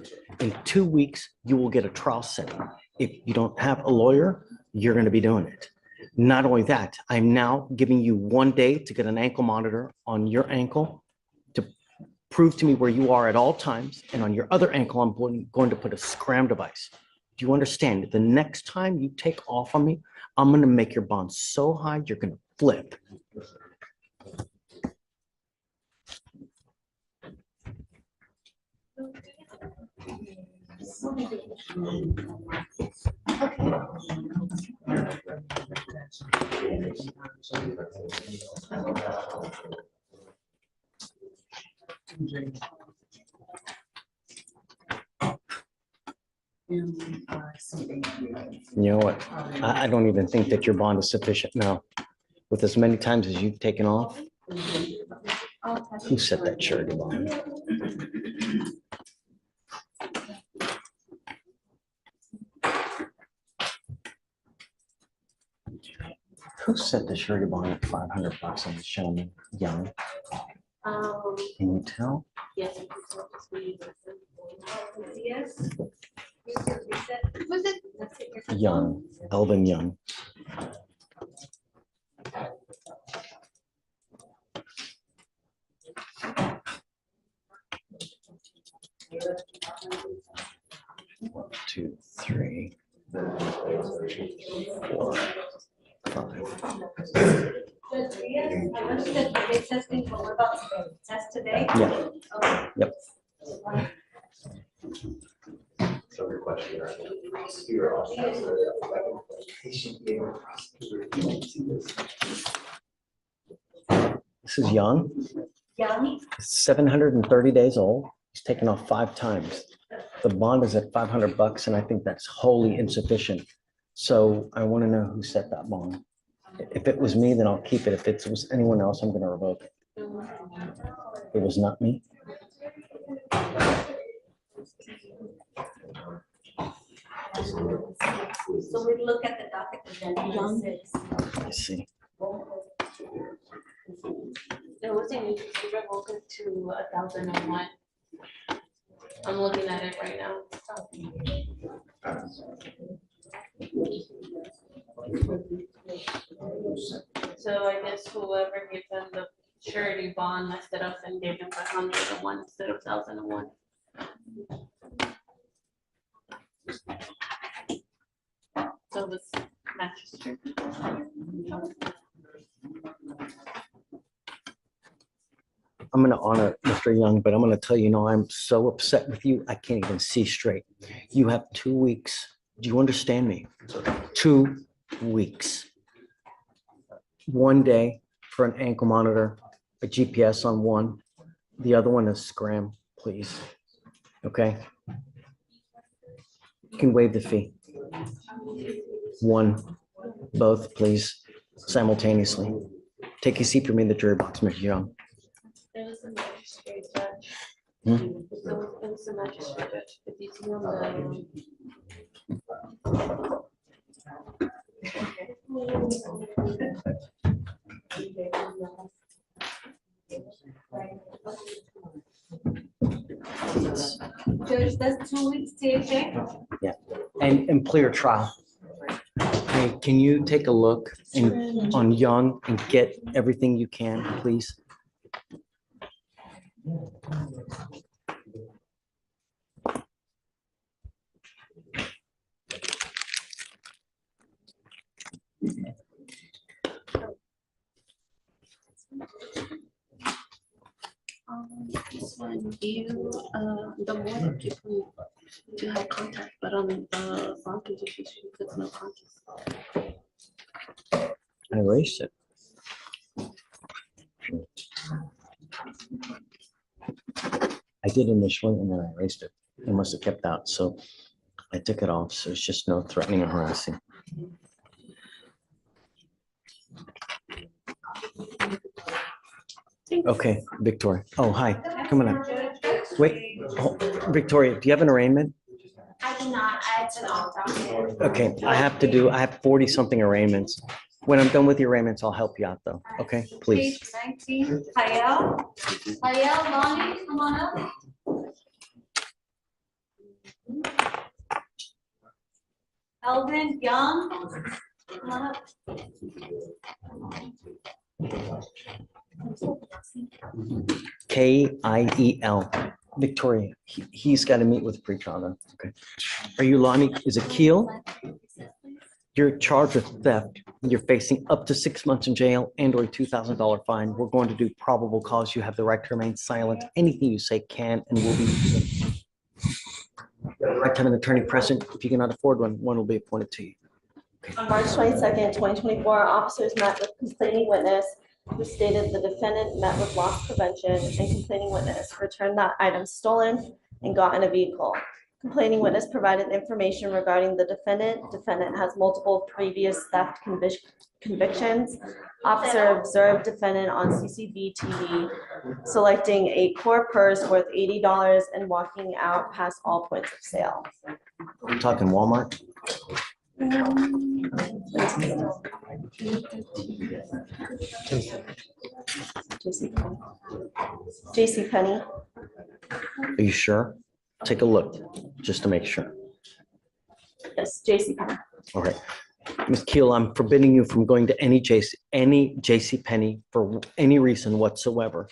In 2 weeks, you will get a trial set. If you don't have a lawyer, you're going to be doing it. Not only that, I'm now giving you 1 day to get an ankle monitor on your ankle to prove to me where you are at all times. And on your other ankle, I'm going to put a scram device. Do you understand? The next time you take off on me, I'm going to make your bond so high, you're going to flip. You know what? I don't even think that your bond is sufficient now. With as many times as you've taken off, who set that surety bond? Who set the surety bond at $500 on this gentleman, Young? Can you tell? Yes. Was it? Young, Elvin Young. One, two, three, 4, 5. Judge Diaz, I understand the big testing, but we're about to test today. Yeah. Okay. Yep. So your question, prosecutor also has a patient being a prosecutor. This is Young. Young? 730 days old. He's taken off 5 times. The bond is at $500, and I think that's wholly insufficient. So I want to know who set that bond. If it was me, then I'll keep it. If it was anyone else, I'm going to revoke it. It was not me. So we look at the docket, the Young. I see. There was a new revoke to 1,001. I'm looking at it right now. So I guess whoever gave them the surety bond messed it up and gave them 501 instead of 1,001. So it was magistrate. I'm gonna honor Mr. Young, but I'm gonna tell you, no, I'm so upset with you, I can't even see straight. You have 2 weeks. Do you understand me? 2 weeks. 1 day for an ankle monitor, a GPS on one. The other one is scram, please. Okay? You can waive the fee. One, both, please, simultaneously. Take a seat for me in the jury box, Mr. Young. There was a magistrate judge. Hmm? There was a magistrate judge, but you see on Judge, that's 2 weeks THA? Yeah, and clear trial. Hey, can you take a look on Young and get everything you can, please? This one, you, the more people to have contact, but on the bond conditions, she puts no contact. I erased it. I did initially and then I erased it. It must have kept out, so I took it off, so it's just no threatening or harassing. Okay, Victoria. Oh, hi, come on up. Wait, oh, Victoria, do you have an arraignment? I do not, it's an opt-out. Okay, I have 40 something arraignments. When I'm done with the arraignments, I'll help you out though, okay? Please. Page 19, Hayel. Hayel, Lonnie, come on up. Elvin Young, come on up. Kiel. Victoria, he's got to meet with pretrial then, okay? Are you Lonnie, is it Keel? You're charged with theft. You're facing up to 6 months in jail and or a $2,000 fine. We're going to do probable cause. You have the right to remain silent. Anything you say can and will be. I have an attorney present. If you cannot afford one, one will be appointed to you. On March 22nd, 2024, officers met with complaining witness who stated the defendant met with loss prevention and complaining witness returned that item stolen and got in a vehicle. Complaining witness provided information regarding the defendant. Defendant has multiple previous theft convictions. Officer observed defendant on CCTV TV selecting a core purse worth $80 and walking out past all points of sale. We're talking Walmart. JC Penney. Are you sure? Take a look, just to make sure. Yes, JC Penney. All right. Ms. Keel, I'm forbidding you from going to any JC Penney for any reason whatsoever.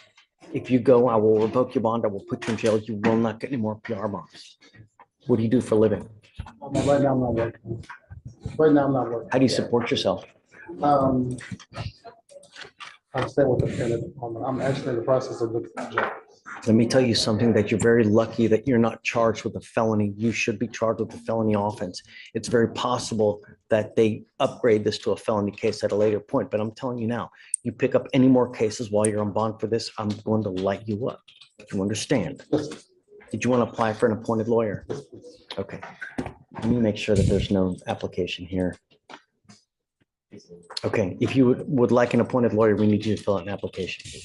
If you go, I will revoke your bond. I will put you in jail. You will not get any more PR bonds. What do you do for a living? Right now, I'm not working. Right now, I'm not working. How do you support yourself? I'm staying with the tenant. I'm actually in the process of looking for a job. Let me tell you something, that you're very lucky that you're not charged with a felony. You should be charged with a felony offense. It's very possible that they upgrade this to a felony case at a later point, but I'm telling you now, you pick up any more cases while you're on bond for this, I'm going to light you up. You understand? Did you want to apply for an appointed lawyer? Okay. Let me make sure that there's no application here. Okay, if you would like an appointed lawyer, we need you to fill out an application.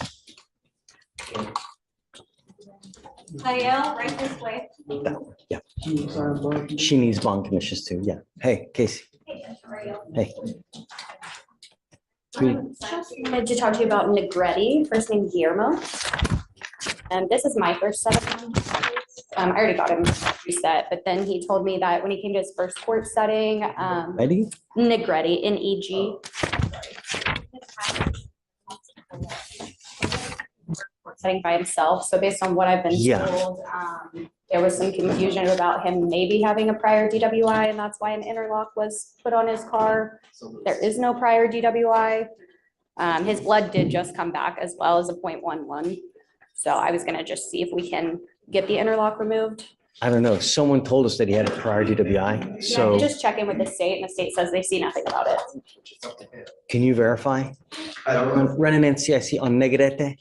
Hayel, right this way. Yeah. She needs bond commissions too, yeah. Hey, Casey. Hey. Wanted to talk to you about Negretti, first name Guillermo. And this is my first set of I already got him reset, but then he told me that when he came to his first court setting, Ready? Negretti, N-E-G. Setting by himself. So based on what I've been told, there was some confusion about him maybe having a prior DWI, and that's why an interlock was put on his car. There is no prior DWI. His blood did just come back as well as a 0.11. So I was gonna just see if we can get the interlock removed. I don't know. Someone told us that he had a prior DWI. So So just check in with the state, and the state says they see nothing about it. can you verify? I don't know. Run an NCIC on Negrete.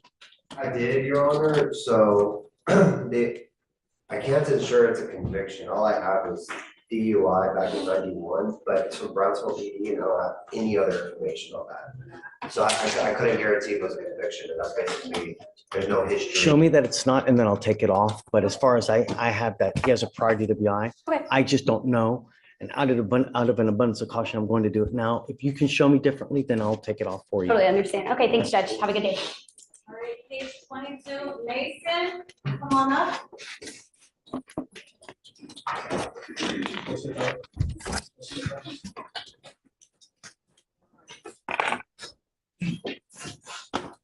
I did, Your Honor, so I can't ensure it's a conviction. All I have is DUI back in 91, but it's from Brownsville PD and I don't have any other information on that. So I couldn't guarantee if it was a conviction, and that's basically, there's no history. Show me that it's not, and then I'll take it off. But as far as I have that, he has a prior DWI. Okay. I just don't know. And out of an abundance of caution, I'm going to do it now. If you can show me differently, then I'll take it off for you. Totally understand. Okay, thanks, Judge. Have a good day. All right, page 22, Mason, come on up.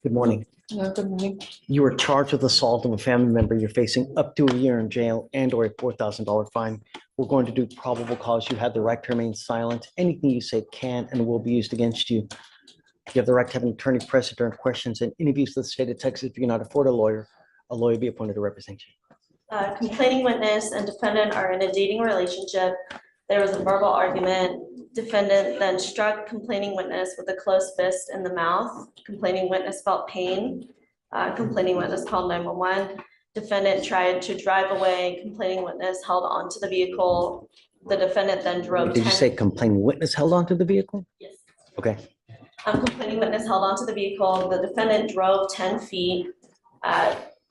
Good morning. Good morning. You are charged with assault of a family member. You're facing up to a year in jail and or a $4,000 fine. We're going to do probable cause. You have the right to remain silent. Anything you say can and will be used against you. You have the right to have an attorney present during questions and interviews with the state of Texas. If you cannot afford a lawyer be appointed to represent you. Complaining witness and defendant are in a dating relationship. There was a verbal argument. Defendant then struck complaining witness with a closed fist in the mouth. Complaining witness felt pain. Complaining witness called 911. Defendant tried to drive away. Complaining witness held onto the vehicle. The defendant then drove. Did you say complaining witness held onto the vehicle? Yes. Okay. Complaining witness held onto the vehicle. The defendant drove 10 feet.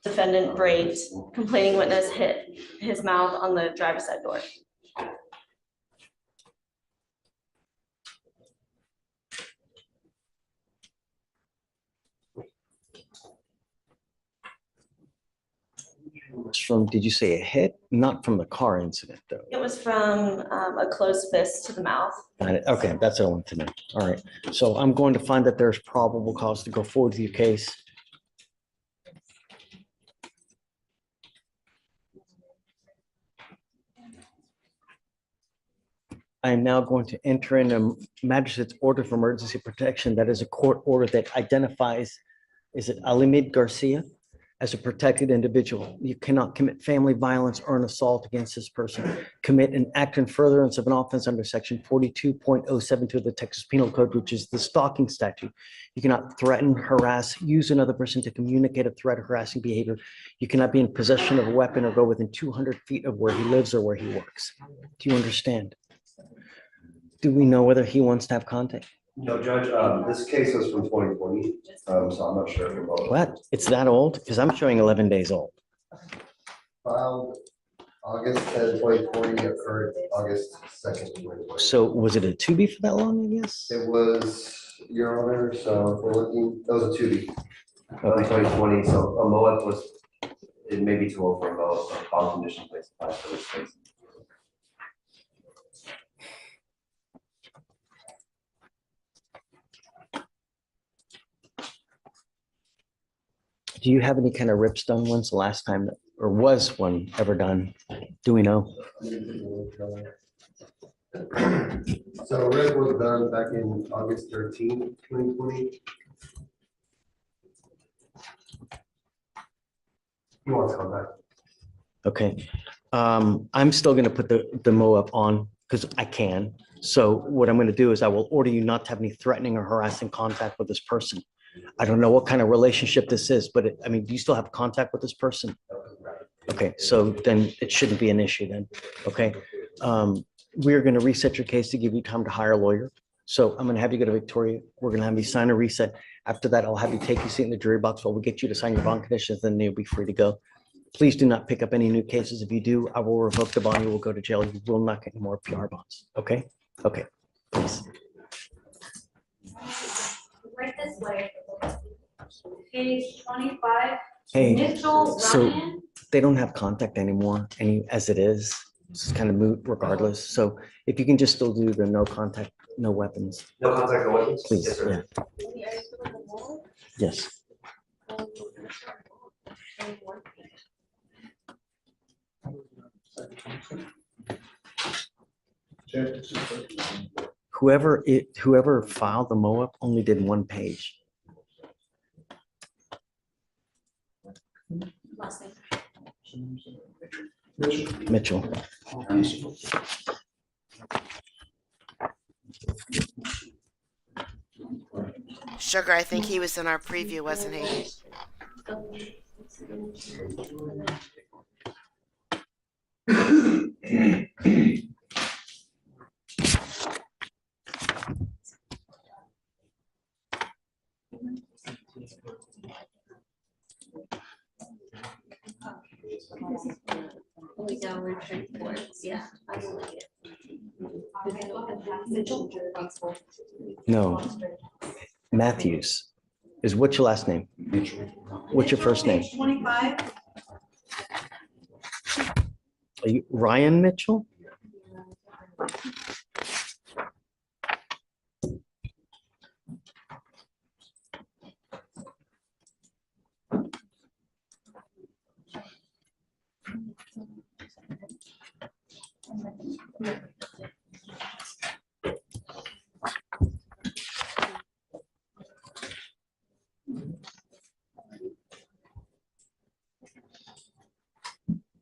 Defendant braked. Complaining witness hit his mouth on the driver's side door. From, did you say a hit? Not from the car incident, though. It was from a closed fist to the mouth. Got it. Okay, that's what I want to know. All right. So I'm going to find that there's probable cause to go forward with your case. I am now going to enter in a magistrate's order for emergency protection. That is a court order that identifies, is it Alamid Garcia as a protected individual? You cannot commit family violence or an assault against this person, commit an act in furtherance of an offense under section 42.072 of the Texas Penal Code, which is the stalking statute. You cannot threaten, harass, use another person to communicate a threat or harassing behavior. You cannot be in possession of a weapon or go within 200 feet of where he lives or where he works. Do you understand? Do we know whether he wants to have contact? No, Judge, this case was from 2020, so I'm not sure about. What? It's that old? Because I'm showing 11 days old. Filed August 10, 2020, occurred August 2nd, 2020. So was it a 2B for that long, I guess? It was, Your Honor, so if we're looking, that was a 2B. Okay. 2020, so a MOAB was, it may be too old for a MOAB, so bond condition placed applies for this case. Do you have any kind of rips done? When's the last time, or was one ever done? Do we know? So RIP was done back in August 13, 2020. He wants to come back. Okay. I'm still going to put the MOAB on because I can. So what I'm going to do is I will order you not to have any threatening or harassing contact with this person. I don't know what kind of relationship this is, but I mean, do you still have contact with this person? Okay, so then it shouldn't be an issue then. Okay. We're going to reset your case to give you time to hire a lawyer. So I'm going to have you go to Victoria. We're going to have you sign a reset. After that, I'll have you take your seat in the jury box while we get you to sign your bond conditions, then you'll be free to go. Please do not pick up any new cases. If you do, I will revoke the bond. You will go to jail. You will not get any more PR bonds. Okay? Okay, please. Page 25, Hey, Mitchell so Ryan. they don't have contact anymore, as it is. It's kind of moot regardless. So if you can just still do the no contact, no weapons. No contact, no weapons? Please, Yes, sir. yeah. Yes. Whoever filed the MOAP only did one page. Last name. Mitchell. Sugar, I think he was in our preview, wasn't he? Only downward trend towards, yeah. I believe it. No. Matthews. What's your last name? What's your first name? Page 25. Are you Ryan Mitchell?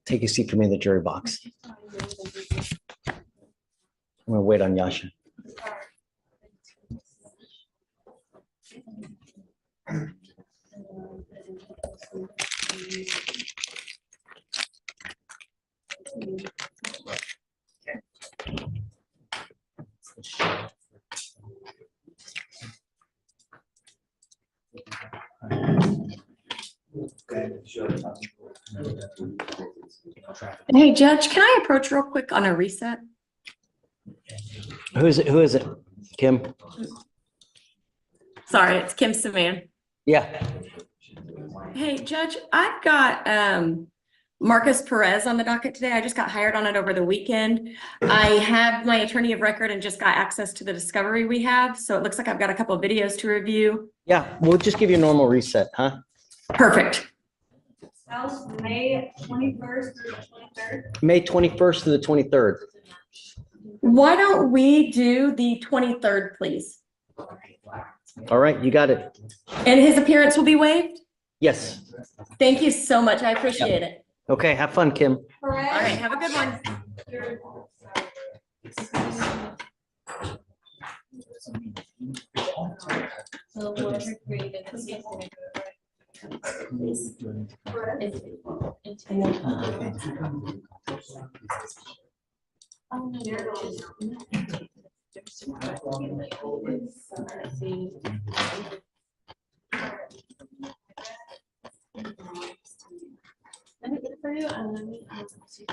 Take a seat for me in the jury box. I'm gonna wait on Yasha. Hey, Judge, can I approach real quick on a reset? Who is it? Who is it? Kim? Sorry, it's Kim Saman. Yeah. Hey, Judge, I've got Marcus Perez on the docket today. I just got hired on it over the weekend. I have my attorney of record and just got access to the discovery we have. So it looks like I've got a couple of videos to review. Yeah, we'll just give you a normal reset, huh? Perfect. That was May 21st through the 23rd. May 21st to the 23rd. Why don't we do the 23rd, please? All right, you got it. And his appearance will be waived? Yes. Thank you so much. I appreciate it. Okay, have fun, Kim. All right, have a good one. So whoever created this is gonna do it, right? Let me get it for you and let me see.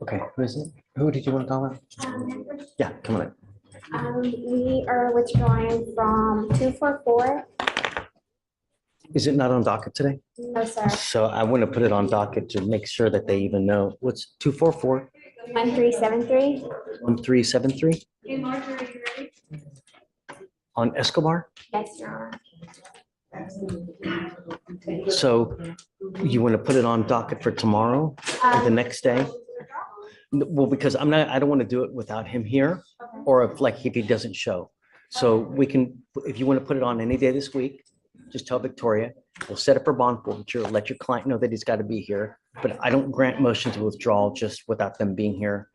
Okay, who is it? Who did you want to call in? Yeah, come on in. We are withdrawing from 244. Is it not on docket today? No, sir. So I want to put it on docket to make sure that they even know. What's 244? 1373. 1373 Hey, Marjorie, are you ready? on Escobar? Yes, Your Honor. So you want to put it on docket for tomorrow or the next day? Well, because I don't want to do it without him here or if he doesn't show. So we can, if you want to put it on any day this week, just tell Victoria, we'll set up for bond forfeiture, let your client know that he's got to be here. But I don't grant motion to withdrawal just without them being here.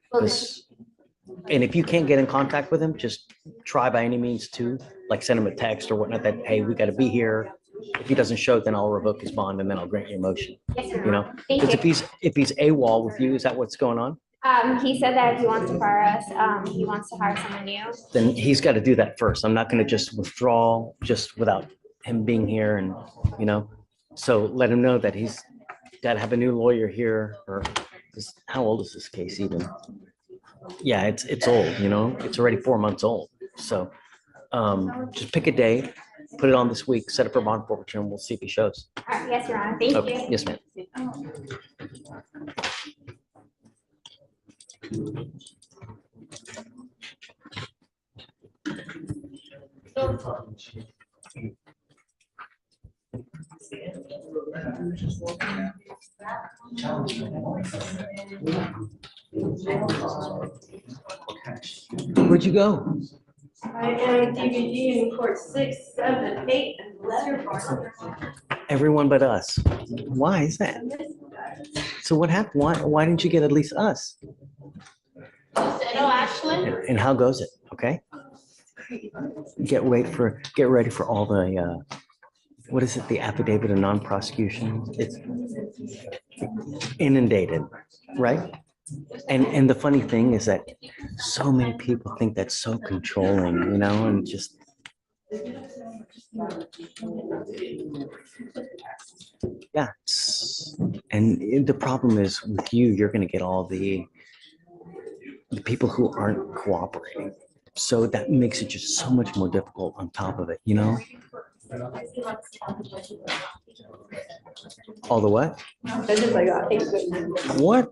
And if you can't get in contact with him, just try by any means to, like send him a text or whatnot that, hey, we got to be here. If he doesn't show, then I'll revoke his bond and then I'll grant your motion, Yes, sir. you know? Thank Because you. if he's AWOL with you, is that what's going on? He said that he wants to fire us, he wants to hire someone new. Then he's got to do that first. I'm not going to just withdraw just without him being here and, you know? So let him know that he's got to have a new lawyer here or how old is this case even? Yeah, it's old, you know, it's already 4 months old. So just pick a day, put it on this week, set up for bond forfeiture, and we'll see if he shows. All right, yes, Your Honor, thank Okay, you. yes, ma'am. Where'd you go? I am DVD in court 6, 7, 8, and 11. Everyone but us. Why is that? So what happened? Why didn't you get at least us? Hello, Ashley. And how goes it? Okay. Get ready for all the what is it? The affidavit of non-prosecution. It's inundated, right? And the funny thing is that so many people think that's so controlling, you know, and just yeah. And the problem is with you, you're going to get all the people who aren't cooperating. So that makes it just so much more difficult on top of it, you know? All the what? What?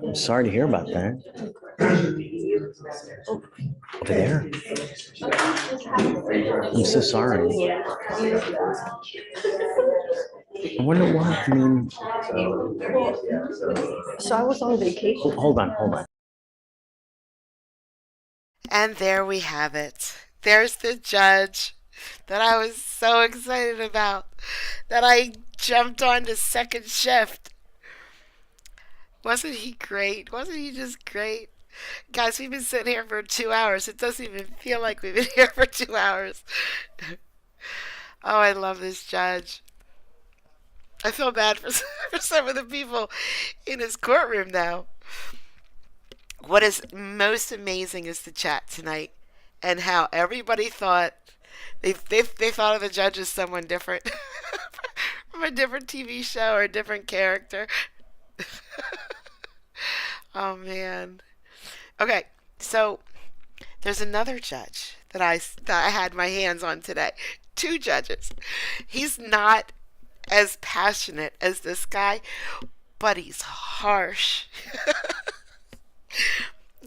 I'm sorry to hear about that. Over there. I'm so sorry. I wonder why. I mean, So I was on vacation. hold on. And there we have it. There's the judge that I was so excited about, that I jumped on to second shift. Wasn't he great? Wasn't he just great? Guys, we've been sitting here for 2 hours. It doesn't even feel like we've been here for 2 hours. Oh, I love this judge. I feel bad for some of the people in his courtroom now. What is most amazing is the chat tonight and how everybody thought they thought of the judge as someone different from a different TV show or a different character. Oh man. Okay, so there's another judge that I had my hands on today. 2 judges. He's not as passionate as this guy, but he's harsh.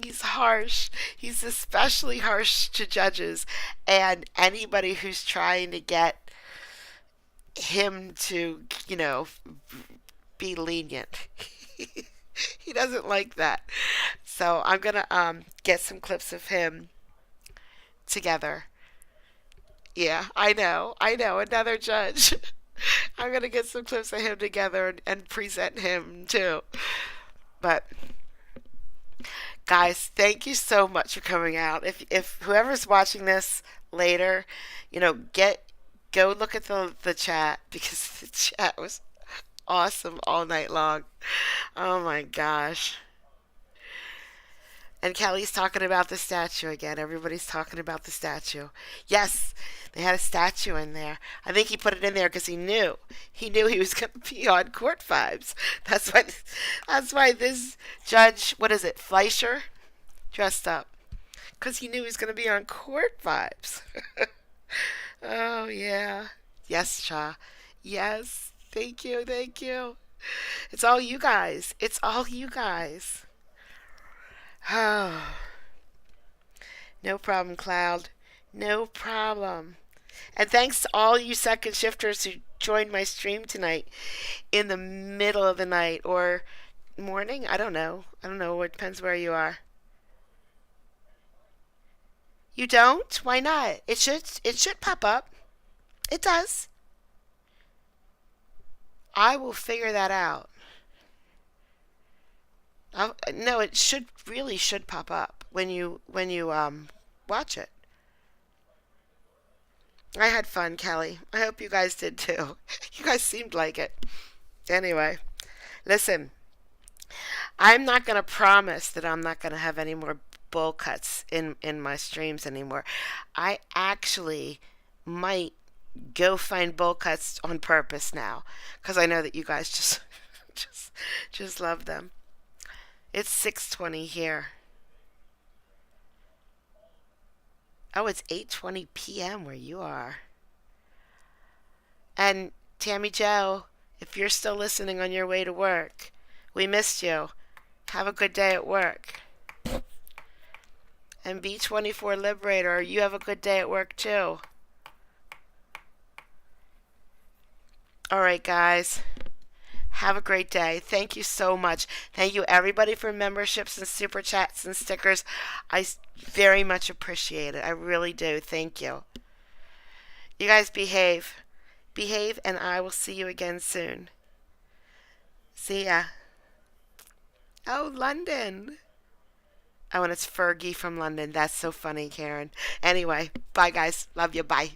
He's harsh. He's especially harsh to judges and anybody who's trying to get him to, you know, be lenient. He doesn't like that. So I'm gonna get some clips of him together. Yeah, I know, another judge. I'm gonna get some clips of him together and present him too. But guys, thank you so much for coming out. If whoever's watching this later, you know, go look at the chat, because the chat was awesome all night long. Oh my gosh. And Kelly's talking about the statue again. Everybody's talking about the statue. Yes, they had a statue in there. I think he put it in there because he knew he was going to be on court vibes. That's why this judge, what is it, Fleischer, dressed up, because he knew he was going to be on court vibes. Oh yeah. Yes, Cha. Yes. Thank you. It's all you guys. Oh, no problem, Cloud. No problem. And thanks to all you second shifters who joined my stream tonight in the middle of the night or morning. I don't know. It depends where you are. You don't? Why not? It should pop up. It does. I will figure that out. No, it should pop up when you watch it. I had fun, Kelly. I hope you guys did too. You guys seemed like it. Anyway, listen, I'm not going to promise that I'm not going to have any more bull cuts in my streams anymore. I actually might go find bull cuts on purpose now because I know that you guys just love them. It's 6:20 here. Oh, it's 8:20 p.m. where you are. And Tammy Joe, if you're still listening on your way to work, we missed you. Have a good day at work. And B24 Liberator, you have a good day at work too. All right, guys. Have a great day. Thank you so much. Thank you, everybody, for memberships and super chats and stickers. I very much appreciate it. I really do. Thank you. You guys behave. Behave, and I will see you again soon. See ya. Oh, London. Oh, and it's Fergie from London. That's so funny, Karen. Anyway, bye, guys. Love you. Bye.